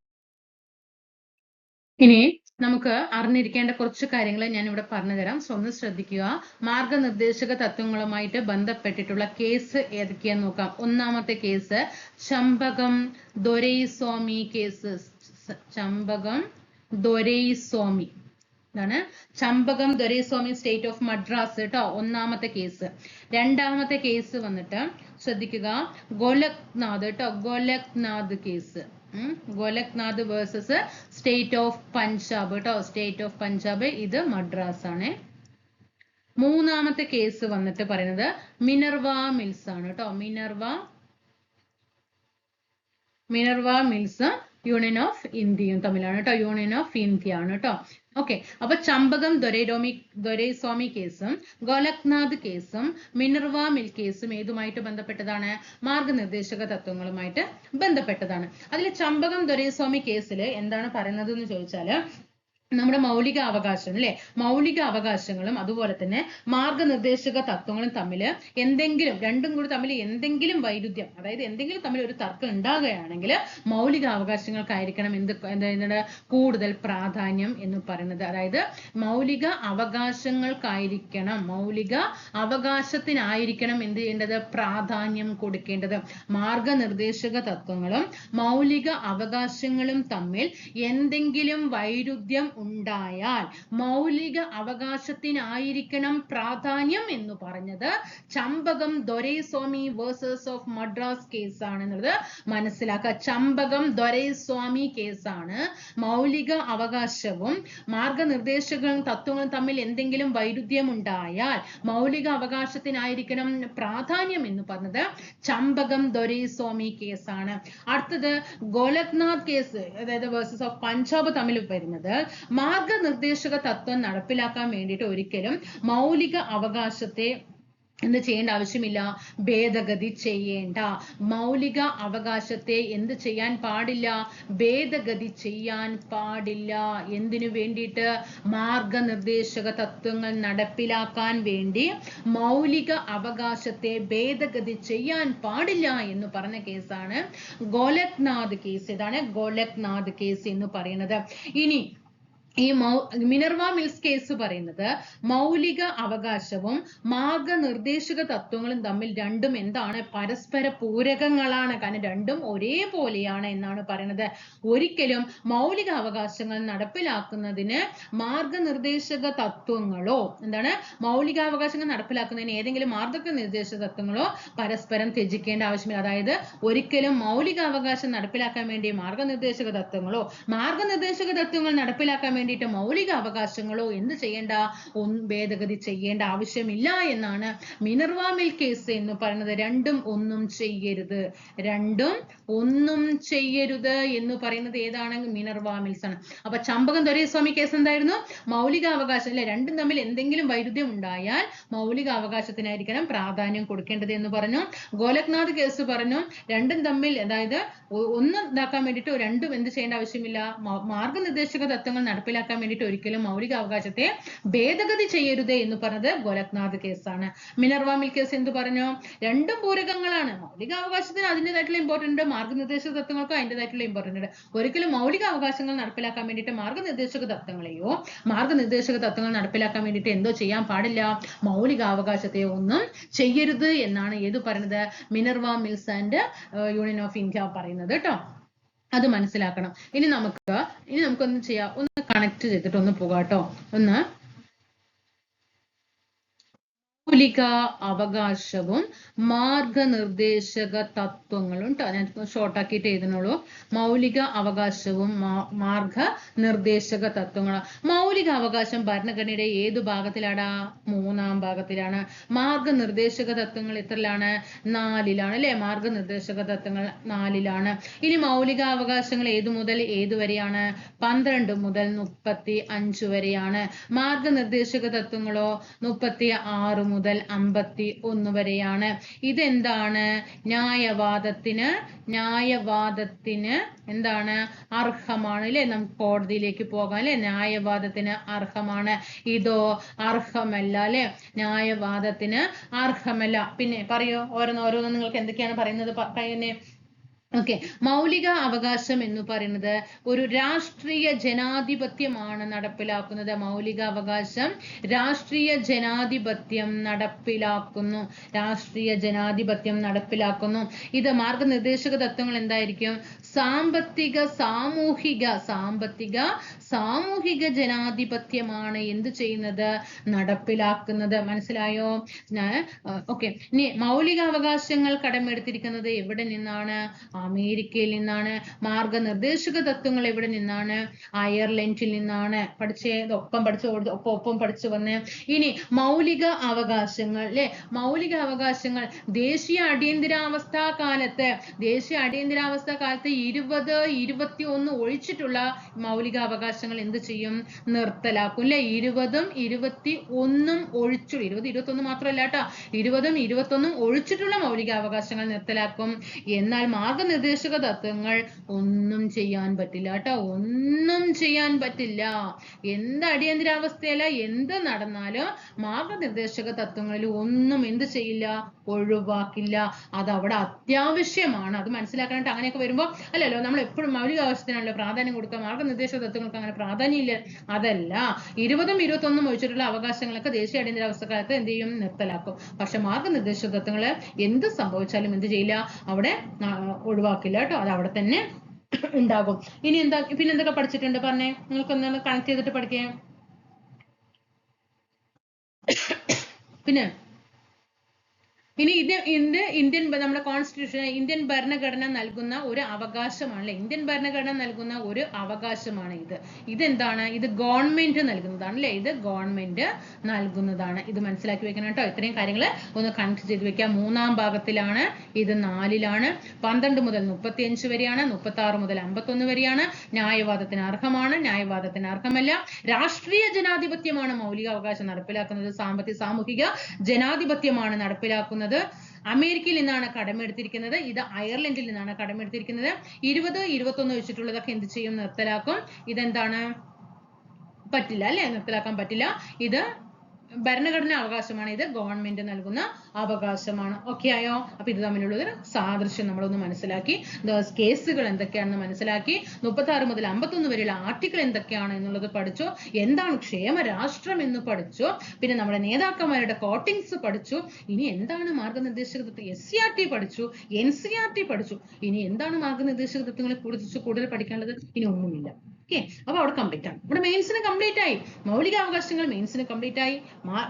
ഇനി നമുക്ക് അറിഞ്ഞിരിക്കേണ്ട കുറച്ച് കാര്യങ്ങൾ ഞാൻ ഇവിടെ പറഞ്ഞു തരാം. ഒന്ന് ശ്രദ്ധിക്കുക. മാർഗനിർദ്ദേശക തത്വങ്ങളുമായിട്ട് ബന്ധപ്പെട്ടിട്ടുള്ള കേസ് ഏതൊക്കെയാന്ന് നോക്കാം. ഒന്നാമത്തെ കേസ് ചമ്പകം ദൊരൈസ്വാമി കേസ്. ചമ്പകം ദൊരൈസ്വാമി ഇതാണ് ചമ്പകം ദൊരൈസ്വാമി സ്റ്റേറ്റ് ഓഫ് മദ്രാസ് കേട്ടോ, ഒന്നാമത്തെ കേസ്. രണ്ടാമത്തെ കേസ് വന്നിട്ട് ശ്രദ്ധിക്കുക, ഗോലക്നാഥ് കേട്ടോ, Golaknath case. Golaknath versus state of Punjab കേട്ടോ, സ്റ്റേറ്റ് ഓഫ് പഞ്ചാബ്. ഇത് മദ്രാസ് ആണ്. മൂന്നാമത്തെ കേസ് വന്നിട്ട് പറയുന്നത് മിനർവ മിൽസ് ആണ് കേട്ടോ. മിനർവ മിൽസ് യൂണിയൻ ഓഫ് ഇന്ത്യയും തമ്മിലാണ് കേട്ടോ, യൂണിയൻ ഓഫ് ഇന്ത്യ ആണ് കേട്ടോ. ഓക്കെ, അപ്പൊ ചമ്പകം ദൊരൈസ്വാമി കേസും ഗോലക്നാഥ് കേസും മിനർവ മിൽ കേസും ഏതുമായിട്ട് ബന്ധപ്പെട്ടതാണ്? മാർഗനിർദ്ദേശക തത്വങ്ങളുമായിട്ട് ബന്ധപ്പെട്ടതാണ്. അതിൽ ചമ്പകം ദൊരൈസ്വാമി കേസിൽ എന്താണ് പറയുന്നത് എന്ന് ചോദിച്ചാല്, നമ്മുടെ മൗലിക അവകാശം അല്ലെ, മൗലിക അവകാശങ്ങളും അതുപോലെ തന്നെ മാർഗനിർദ്ദേശക തത്വങ്ങളും തമ്മിൽ എന്തെങ്കിലും, രണ്ടും കൂടി തമ്മിൽ എന്തെങ്കിലും വൈരുദ്ധ്യം, അതായത് എന്തെങ്കിലും തമ്മിൽ ഒരു തർക്കം ഉണ്ടാകുകയാണെങ്കിൽ മൗലിക അവകാശങ്ങൾക്കായിരിക്കണം എന്താണ് കൂടുതൽ പ്രാധാന്യം എന്ന് പറയുന്നത്. അതായത് മൗലിക അവകാശത്തിനായിരിക്കണം എന്ത് ചെയ്യേണ്ടത്? പ്രാധാന്യം കൊടുക്കേണ്ടത്. മാർഗനിർദ്ദേശക തത്വങ്ങളും മൗലിക അവകാശങ്ങളും തമ്മിൽ എന്തെങ്കിലും വൈരുദ്ധ്യം ഉണ്ടായാൽ മൗലിക അവകാശത്തിനായിരിക്കണം പ്രാധാന്യം എന്ന് പറഞ്ഞത് Champakam Doraiswamy versus of Madras case ആണെന്നുള്ളത് മനസ്സിലാക്കുക. ചമ്പകം ദൊരൈസ്വാമി കേസാണ്. മൗലിക അവകാശവും മാർഗനിർദ്ദേശക തത്വങ്ങളും തമ്മിൽ എന്തെങ്കിലും വൈരുദ്ധ്യം ഉണ്ടായാൽ മൗലിക അവകാശത്തിനായിരിക്കണം പ്രാധാന്യം എന്ന് പറഞ്ഞത് ചമ്പകം ദൊരൈസ്വാമി കേസാണ്. അടുത്തത് ഗോലക്നാഥ് കേസ്, അതായത് വേഴ്സസ് ഓഫ് പഞ്ചാബ് തമ്മിൽ വരുന്നത് മാർഗനിർദ്ദേശക തത്വം നടപ്പിലാക്കാൻ വേണ്ടിയിട്ട് ഒരിക്കലും മൗലിക അവകാശത്തെ എന്ത് ചെയ്യേണ്ട ആവശ്യമില്ല? ഭേദഗതി ചെയ്യേണ്ട. മൗലിക അവകാശത്തെ എന്ത് ചെയ്യാൻ പാടില്ല? ഭേദഗതി ചെയ്യാൻ പാടില്ല. എന്തിനു വേണ്ടിയിട്ട്? മാർഗനിർദ്ദേശക തത്വങ്ങൾ നടപ്പിലാക്കാൻ വേണ്ടി മൗലിക അവകാശത്തെ ഭേദഗതി ചെയ്യാൻ പാടില്ല എന്ന് പറഞ്ഞ കേസാണ് ഗോലക്നാഥ് കേസ്. ഇതാണ് ഗോലക്നാഥ് കേസ് എന്ന് പറയുന്നത്. ഇനി ഈ മിനർവ മിൽസ് കേസ് പറയുന്നത് മൗലിക അവകാശവും മാർഗനിർദ്ദേശക തത്വങ്ങളും തമ്മിൽ രണ്ടും എന്താണ്? പരസ്പര പൂരകങ്ങളാണ്. കാരണം രണ്ടും ഒരേപോലെയാണ് എന്നാണ് പറയുന്നത്. ഒരിക്കലും മൗലിക അവകാശങ്ങൾ നടപ്പിലാക്കുന്നതിന് മാർഗനിർദ്ദേശക തത്വങ്ങളോ മൗലികാവകാശങ്ങൾ നടപ്പിലാക്കുന്നതിന് ഏതെങ്കിലും മാർഗനിർദ്ദേശക തത്വങ്ങളോ പരസ്പരം ത്യജിക്കേണ്ട ആവശ്യമില്ല. അതായത് ഒരിക്കലും മൗലികാവകാശം നടപ്പിലാക്കാൻ വേണ്ടി മാർഗനിർദ്ദേശക തത്വങ്ങളോ മാർഗനിർദ്ദേശക തത്വങ്ങൾ നടപ്പിലാക്കാൻ വേണ്ടിയിട്ട് മൗലിക അവകാശങ്ങളോ എന്ത് ചെയ്യേണ്ട, ഭേദഗതി ചെയ്യേണ്ട ആവശ്യമില്ല എന്നാണ് മിനർവ മിൽ കേസ് എന്ന് പറയുന്നത്. രണ്ടും ഒന്നും ചെയ്യരുത്, രണ്ടും ഒന്നും ചെയ്യരുത് എന്ന് പറയുന്നത് ഏതാണ്? മിനർവ മിൽസ് ആണ്. അപ്പൊ ചമ്പകം ദൊരൈസ്വാമി കേസ് എന്തായിരുന്നു? മൗലികാവകാശം അല്ലെ, രണ്ടും തമ്മിൽ എന്തെങ്കിലും വൈരുദ്ധ്യം ഉണ്ടായാൽ മൗലികാവകാശത്തിനായിരിക്കണം പ്രാധാന്യം കൊടുക്കേണ്ടത് എന്ന് പറഞ്ഞു. ഗോലക്നാഥ് കേസ് പറഞ്ഞു രണ്ടും തമ്മിൽ, അതായത് ഒന്ന് ഇതാക്കാൻ വേണ്ടിയിട്ട് രണ്ടും എന്ത് ചെയ്യേണ്ട ആവശ്യമില്ല, മാർഗനിർദ്ദേശക തത്വങ്ങൾ നടപ്പിലാക്കാൻ വേണ്ടിയിട്ട് ഒരിക്കലും മൗലികാവകാശത്തെ ഭേദഗതി ചെയ്യരുത് എന്ന് പറഞ്ഞത് ഗോലക്നാഥ് കേസാണ്. മിനർവ മിൽ കേസ് എന്ത് പറഞ്ഞു? രണ്ടും പൂരകങ്ങളാണ്. മൗലികാവകാശത്തിന് അതിൻ്റെതായിട്ടുള്ള ഇമ്പോർട്ടൻ്റ് ഉണ്ട്, മാർഗനിർദ്ദേശക തത്വങ്ങൾക്ക് അതിൻ്റെതായിട്ടുള്ള ഇമ്പോർട്ടൻ്റ് ഉണ്ട്. ഒരിക്കലും മൗലിക അവകാശങ്ങൾ നടപ്പിലാക്കാൻ വേണ്ടിയിട്ട് മാർഗനിർദ്ദേശക തത്വങ്ങൾ നടപ്പിലാക്കാൻ വേണ്ടിയിട്ട് എന്തോ ചെയ്യാൻ പാടില്ല, മൗലികാവകാശത്തെ ഒന്നും ചെയ്യരുത് എന്നാണ് ഏത് പറയുന്നത്? Minerva Mills and Union of India പറയുന്നത് കേട്ടോ. അത് മനസ്സിലാക്കണം. ഇനി നമുക്കൊന്ന് ചെയ്യാം, ഒന്ന് കണക്ട് ചെയ്തിട്ട് ഒന്ന് പോകാട്ടോ. ഒന്ന് മൗലിക അവകാശവും മാർഗനിർദ്ദേശക തത്വങ്ങളും ട്ടോ. ഞാൻ ഷോർട്ടാക്കിയിട്ട് എഴുതുന്നുള്ളൂ. മൗലിക അവകാശവും മാർഗനിർദ്ദേശക തത്വങ്ങളും. മൗലിക അവകാശം ഭരണഘടനയുടെ ഏത് ഭാഗത്തിലാടാ? 3-ാം ഭാഗത്തിലാണ്. മാർഗനിർദ്ദേശക തത്വങ്ങൾ എത്രയിലാണ്? 4-ലാണ് അല്ലെ. മാർഗനിർദ്ദേശക തത്വങ്ങൾ 4-ലാണ്. ഇനി മൗലിക അവകാശങ്ങൾ ഏതു മുതൽ ഏതു വരെയാണ്? 12 മുതൽ 35 വരെയാണ്. മാർഗനിർദ്ദേശക തത്വങ്ങളോ 36 മുതൽ 51 വരെയാണ്. ഇതെന്താണ്? ന്യായവാദത്തിന് എന്താണ്? അർഹമാണ് അല്ലെ. നമുക്ക് കോടതിയിലേക്ക് പോകാം അല്ലെ. ന്യായവാദത്തിന് അർഹമാണ്. ഇതോ അർഹമല്ല അല്ലെ. ന്യായവാദത്തിന് അർഹമല്ല. പിന്നെ പറയോ, ഓരോന്നും നിങ്ങൾക്ക് എന്തൊക്കെയാണ് പറയുന്നത് പറയുന്നേ. ഓക്കെ, മൗലിക അവകാശം എന്ന് പറയുന്നത് ഒരു രാഷ്ട്രീയ ജനാധിപത്യമാണ് നടപ്പിലാക്കുന്നത്. മൗലിക അവകാശം രാഷ്ട്രീയ ജനാധിപത്യം നടപ്പിലാക്കുന്നു. ഇത് മാർഗനിർദ്ദേശക തത്വങ്ങൾ എന്തായിരിക്കും? സാമ്പത്തിക സാമൂഹിക ജനാധിപത്യമാണ് എന്ത് ചെയ്യുന്നത്? നടപ്പിലാക്കുന്നത്. മനസ്സിലായോ? ഓക്കെ, ഇനി മൗലിക അവകാശങ്ങൾ കടമെടുത്തിരിക്കുന്നത് എവിടെ നിന്നാണ്? അമേരിക്കയിൽ നിന്നാണ്. മാർഗനിർദ്ദേശക തത്വങ്ങൾ എവിടെ നിന്നാണ്? അയർലൻഡിൽ നിന്നാണ്. ഒപ്പം പഠിച്ചു വന്നേ. ഇനി മൗലിക അവകാശങ്ങൾ അല്ലെ. മൗലിക അവകാശങ്ങൾ ദേശീയ അടിയന്തരാവസ്ഥ കാലത്ത് 20-21 ഒഴിച്ചിട്ടുള്ള മൗലിക അവകാശങ്ങൾ എന്ത് ചെയ്യും? നിർത്തലാക്കും അല്ലെ. 20-ഉം 21-ഉം ഒഴിച്ചുള്ള, 20-21 മാത്രമല്ല കേട്ടോ, 20-ഉം 21-ഉം ഒഴിച്ചിട്ടുള്ള മൗലിക അവകാശങ്ങൾ നിർത്തലാക്കും. എന്നാൽ മാർഗനിർദ്ദേശക തത്വങ്ങൾ ഒന്നും ചെയ്യാൻ പറ്റില്ല കേട്ടോ, ഒന്നും ചെയ്യാൻ പറ്റില്ല. എന്ത് അടിയന്തരാവസ്ഥയല്ല, എന്ത് നടന്നാലും മാർഗനിർദ്ദേശക തത്വങ്ങളിൽ ഒന്നും എന്ത് ചെയ്യില്ല? ഒഴിവാക്കില്ല. അത് അവിടെ അത്യാവശ്യമാണ്. അത് മനസ്സിലാക്കാനായിട്ട്. അങ്ങനെയൊക്കെ വരുമ്പോൾ അല്ലല്ലോ നമ്മൾ എപ്പോഴും മൗലിക അവകാശത്തിനാണല്ലോ പ്രാധാന്യം കൊടുക്കുക, മാർഗനിർദ്ദേശക തത്വങ്ങൾക്ക് അങ്ങനെ പ്രാധാന്യം ഇല്ല. അതല്ല, 20-ഉം 21-ഉം ഒഴിച്ചിട്ടുള്ള അവകാശങ്ങളൊക്കെ ദേശീയ അടിയന്തരാവസ്ഥ കാലത്ത് എന്ത് ചെയ്യും? നിർത്തലാക്കും. പക്ഷെ മാർഗനിർദ്ദേശക തത്വങ്ങള് എന്ത് സംഭവിച്ചാലും എന്ത് ചെയ്യില്ല? അവിടെ ഒഴിവാക്കില്ല കേട്ടോ, അത് അവിടെ തന്നെ ഉണ്ടാകും. ഇനി പിന്നെ എന്തൊക്കെ പഠിച്ചിട്ടുണ്ട് പറഞ്ഞേ? നിങ്ങൾക്കൊന്ന് കണക്ട് ചെയ്തിട്ട് പഠിക്കേ. പിന്നെ ഇനി ഇന്ത്യൻ നമ്മുടെ കോൺസ്റ്റിറ്റ്യൂഷൻ, ഇന്ത്യൻ ഭരണഘടന നൽകുന്ന ഒരു അവകാശമാണ്. ഇന്ത്യൻ ഭരണഘടന നൽകുന്ന ഒരു അവകാശമാണ് ഇത്. ഇതെന്താണ്? ഇത് ഗവൺമെന്റ് നൽകുന്നതാണ് അല്ലെ. ഇത് ഗവൺമെന്റ് നൽകുന്നതാണ്. ഇത് മനസ്സിലാക്കി വെക്കണം കേട്ടോ. ഇത്രയും കാര്യങ്ങൾ ഒന്ന് കണക്ട് ചെയ്ത് വെക്കാം. 3-ാം ഭാഗത്തിലാണ്, ഇത് 4-ലാണ്. 12 മുതൽ 35 വരെയാണ്. 36 മുതൽ 51 വരെയാണ്. ന്യായവാദത്തിന് അർഹമാണ്, ന്യായവാദത്തിന് അർഹമല്ല. രാഷ്ട്രീയ ജനാധിപത്യമാണ് മൗലിക അവകാശം നടപ്പിലാക്കുന്നത്. സാമൂഹിക ജനാധിപത്യമാണ് നടപ്പിലാക്കുന്നത്. അമേരിക്കയിൽ നിന്നാണ് കടമെടുത്തിരിക്കുന്നത്. ഇത് അയർലൻഡിൽ നിന്നാണ് കടമെടുത്തിരിക്കുന്നത്. 20-21 വെച്ചിട്ടുള്ളതൊക്കെ എന്ത് ചെയ്യും? നിർത്തലാക്കും. ഇതെന്താണ്? പറ്റില്ല അല്ലെ, നിർത്തലാക്കാൻ പറ്റില്ല. ഇത് ഭരണഘടനാ അവകാശമാണ്, ഇത് ഗവൺമെന്റ് നൽകുന്ന അവകാശമാണ്. ഓക്കെ ആയോ? അപ്പൊ ഇത് തമ്മിലുള്ള ഒരു സാദൃശ്യം നമ്മളൊന്ന് മനസ്സിലാക്കി, കേസുകൾ എന്തൊക്കെയാണെന്ന് മനസ്സിലാക്കി, 36 മുതൽ 51 വരെയുള്ള ആർട്ടിക്കിൾ എന്തൊക്കെയാണ് എന്നുള്ളത് പഠിച്ചു. എന്താണ് ക്ഷേമരാഷ്ട്രം എന്ന് പഠിച്ചു. പിന്നെ നമ്മുടെ നേതാക്കന്മാരുടെ കോട്ടിങ്സ് പഠിച്ചു. ഇനി എന്താണ് മാർഗനിർദ്ദേശക തത്വം? SCERT പഠിച്ചു, NCERT പഠിച്ചു. ഇനി എന്താണ് മാർഗനിർദ്ദേശക തത്വങ്ങളെ കുറിച്ച് കൂടുതൽ പഠിക്കാനുള്ളത്? ഇനി ഒന്നുമില്ല. ഓക്കെ, അപ്പൊ അവിടെ കംപ്ലീറ്റ് ആണ്. ഇവിടെ മെയിൻസിന് കംപ്ലീറ്റ് ആയി. മൗലിക അവകാശങ്ങൾ മെയിൻസിന് കംപ്ലീറ്റ് ആയി,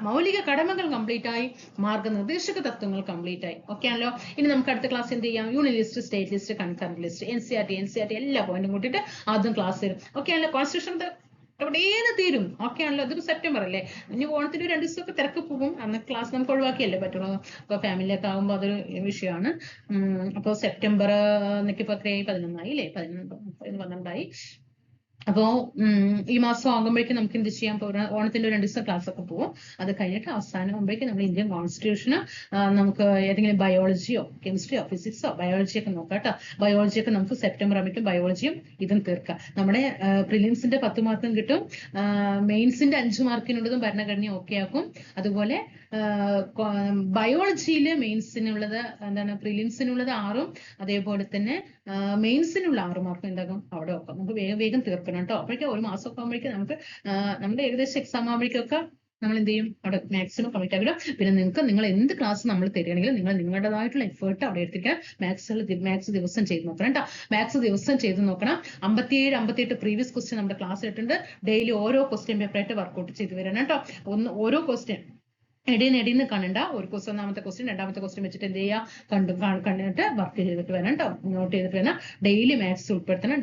മൗലിക കടമകൾ കംപ്ലീറ്റ് ആയി, മാർഗനിർദ്ദേശക തത്വങ്ങൾ കംപ്ലീറ്റ് ആയി. ഓക്കെ ആണല്ലോ. ഇനി നമുക്ക് അടുത്ത ക്ലാസ് എന്ത് ചെയ്യാം? Union list, state list, concurrent list, NCERT എല്ലാ പോയിന്റും കൂട്ടിയിട്ട് ആദ്യം ക്ലാസ് തരും. ഓക്കെ ആണല്ലോ. കോൺസ്റ്റിറ്റ്യൂഷൻ എവിടെയെന്ന് തീരും. ഓക്കെ ആണല്ലോ, ഇതിപ്പോ സെപ്റ്റംബർ അല്ലേ, ഇനി ഓണത്തിന് 2 ദിവസമൊക്കെ തിരക്ക് പോകും, അന്ന് ക്ലാസ് നമുക്ക് ഒഴിവാക്കിയല്ലേ പറ്റുള്ളൂ. അപ്പൊ ഫാമിലിയൊക്കെ ആകുമ്പോൾ അതൊരു വിഷയമാണ്. അപ്പോൾ സെപ്റ്റംബർ എന്നൊക്കെ എത്രയായി, 11 അല്ലേ, 12 അപ്പോൾ ഈ മാസം ആകുമ്പോഴേക്കും നമുക്ക് എന്ത് ചെയ്യാൻ പോകും, ഓണത്തിന്റെ 2 ദിവസം ക്ലാസ് ഒക്കെ പോകും. അത് കഴിഞ്ഞിട്ട് അവസാനം ആകുമ്പോഴേക്കും നമ്മൾ ഇന്ത്യൻ കോൺസ്റ്റിറ്റ്യൂഷന് നമുക്ക് ഏതെങ്കിലും ബയോളജിയോ കെമിസ്ട്രിയോ ഫിസിക്സോ ബയോളജിയൊക്കെ നോക്കാം കേട്ടോ. ബയോളജിയൊക്കെ നമുക്ക് സെപ്റ്റംബർ ആകുമ്പോഴേക്കും ബയോളജിയും ഇതും തീർക്കാം. നമ്മുടെ പ്രിലിംസിന്റെ 10 മാർക്കും കിട്ടും, മെയിൻസിന്റെ 5 മാർക്കിനുള്ളതും ഭരണഘടന ഓക്കെ ആക്കും. അതുപോലെ ബയോളജിയിൽ മെയിൻസിനുള്ളത് എന്താണ്, പ്രിലിംസിനുള്ളത് 6ഉം അതേപോലെ തന്നെ മെയിൻസിനുള്ള 6 മാർക്കും എന്താകും അവിടെ വെക്കാം. നമുക്ക് വേഗം വേഗം തീർക്കണം കേട്ടോ. അപ്പോഴേക്കും 1 മാസമൊക്കെ ആകുമ്പോഴേക്കും നമുക്ക് നമ്മുടെ ഏകദേശം എക്സാം ആകുമ്പോഴേക്കൊക്കെ നമ്മൾ എന്ത് ചെയ്യും, അവിടെ മാക്സിമം കംപ്ലീറ്റ് ആക്കിടും. പിന്നെ നിങ്ങൾ എന്ത് ക്ലാസ് നമ്മൾ തരികയാണെങ്കിലും നിങ്ങൾ നിങ്ങളുടേതായിട്ടുള്ള എഫേർട്ട് അവിടെ എടുത്തിട്ട് മാത്സ് ദിവസം ചെയ്ത് നോക്കണം കേട്ടോ. മാത്സ് ദിവസം ചെയ്ത് നോക്കണം. 57-58 പ്രീവിയസ് ക്വസ്റ്റ്യൻ നമ്മുടെ ക്ലാസ് ഇട്ടിട്ടുണ്ട്. ഡെയിലി ഓരോ ക്വസ്റ്റ്യൻ പേപ്പറായിട്ട് വർക്ക്ഔട്ട് ചെയ്ത് വരണം കേട്ടോ. ഓരോ ക്വസ്റ്റ്യൻ ഇടയിൽ കാണണ്ട. ഒരു ക്വസ്റ്റ്യൻ, ഒന്നാമത്തെ ക്വസ്റ്റ്യൻ രണ്ടാമത്തെ ക്വസ്റ്റ്യൻ വെച്ചിട്ട് എന്ത് ചെയ്യുക, കണ്ടിട്ട് വർക്ക് ചെയ്തിട്ട് വരണം കേട്ടോ. നോട്ട് ചെയ്തിട്ട് വരണം. ഡെയിലി മാത്സ് ഉൾപ്പെടുത്തണം.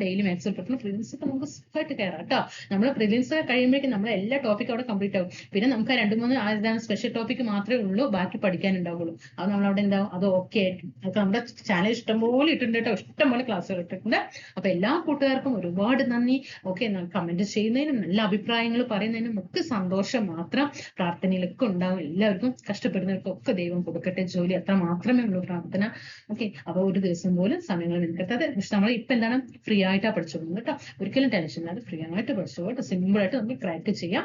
പ്രിലിംസ് ഒക്കെ നമുക്ക് സുഖമായിട്ട് കയറാം കേട്ടോ. നമ്മൾ പ്രിലിംസ് കഴിയുമ്പോഴേക്കും നമ്മൾ എല്ലാ ടോപ്പിക്കും അവിടെ കംപ്ലീറ്റ് ആവും. പിന്നെ നമുക്ക് 2-3 സ്പെഷ്യൽ ടോപ്പിക് മാത്രമേ ഉള്ളൂ ബാക്കി പഠിക്കാനുണ്ടാവുള്ളൂ. അത് നമ്മളവിടെ എന്താവും, അത് ഓക്കെ ആയിരിക്കും. അതൊക്കെ നമ്മുടെ ചാനൽ ഇഷ്ടംപോലെ ഇട്ടിട്ടുണ്ട് കേട്ടോ, ഇഷ്ടംപോലെ ക്ലാസ്സുകൾ ഇട്ടിട്ടുണ്ട്. അപ്പൊ എല്ലാ കൂട്ടുകാർക്കും ഒരുപാട് നന്ദി. ഓക്കെ, കമന്റ് ചെയ്യുന്നതിനും നല്ല അഭിപ്രായങ്ങൾ പറയുന്നതിനും ഒക്കെ സന്തോഷം മാത്രം. പ്രാർത്ഥനയിലൊക്കെ ഉണ്ടാവും. എല്ലാവർക്കും കഷ്ടപ്പെടുന്നവർക്കൊക്കെ ദൈവം കൊടുക്കട്ടെ ജോലി, അത്ര മാത്രമേ ഉള്ളൂ പ്രാർത്ഥന. ഓക്കെ, അപ്പൊ ഒരു ദിവസം പോലും സമയങ്ങൾ നിൽക്കത്തത്. പക്ഷെ നമ്മൾ ഇപ്പൊ എന്താണ്, ഫ്രീ ആയിട്ടാ പഠിച്ചോളൂ കേട്ടോ. ഒരിക്കലും ടെൻഷൻ ഇല്ലാതെ ഫ്രീ ആയിട്ട് പഠിച്ചോട്ടെ. സിമ്പിൾ ആയിട്ട് നമുക്ക് ക്രാക്ക് ചെയ്യാം.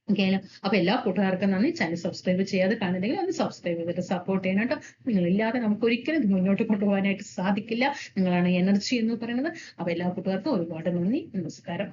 ഓക്കെ, അപ്പൊ എല്ലാ കൂട്ടുകാർക്കും നന്ദി. ചാനൽ സബ്സ്ക്രൈബ് ചെയ്യാതെ കാണുന്നെങ്കിൽ ഒന്ന് സബ്സ്ക്രൈബ് ചെയ്തിട്ട് സപ്പോർട്ട് ചെയ്യണം കേട്ടോ. നിങ്ങളില്ലാതെ നമുക്ക് ഒരിക്കലും ഇത് മുന്നോട്ട് കൊണ്ടുപോകാനായിട്ട് സാധിക്കില്ല. നിങ്ങളാണ് എനർജി എന്ന് പറയുന്നത്. അപ്പൊ എല്ലാ കൂട്ടുകാർക്കും ഒരുപാട് നന്ദി. നമസ്കാരം.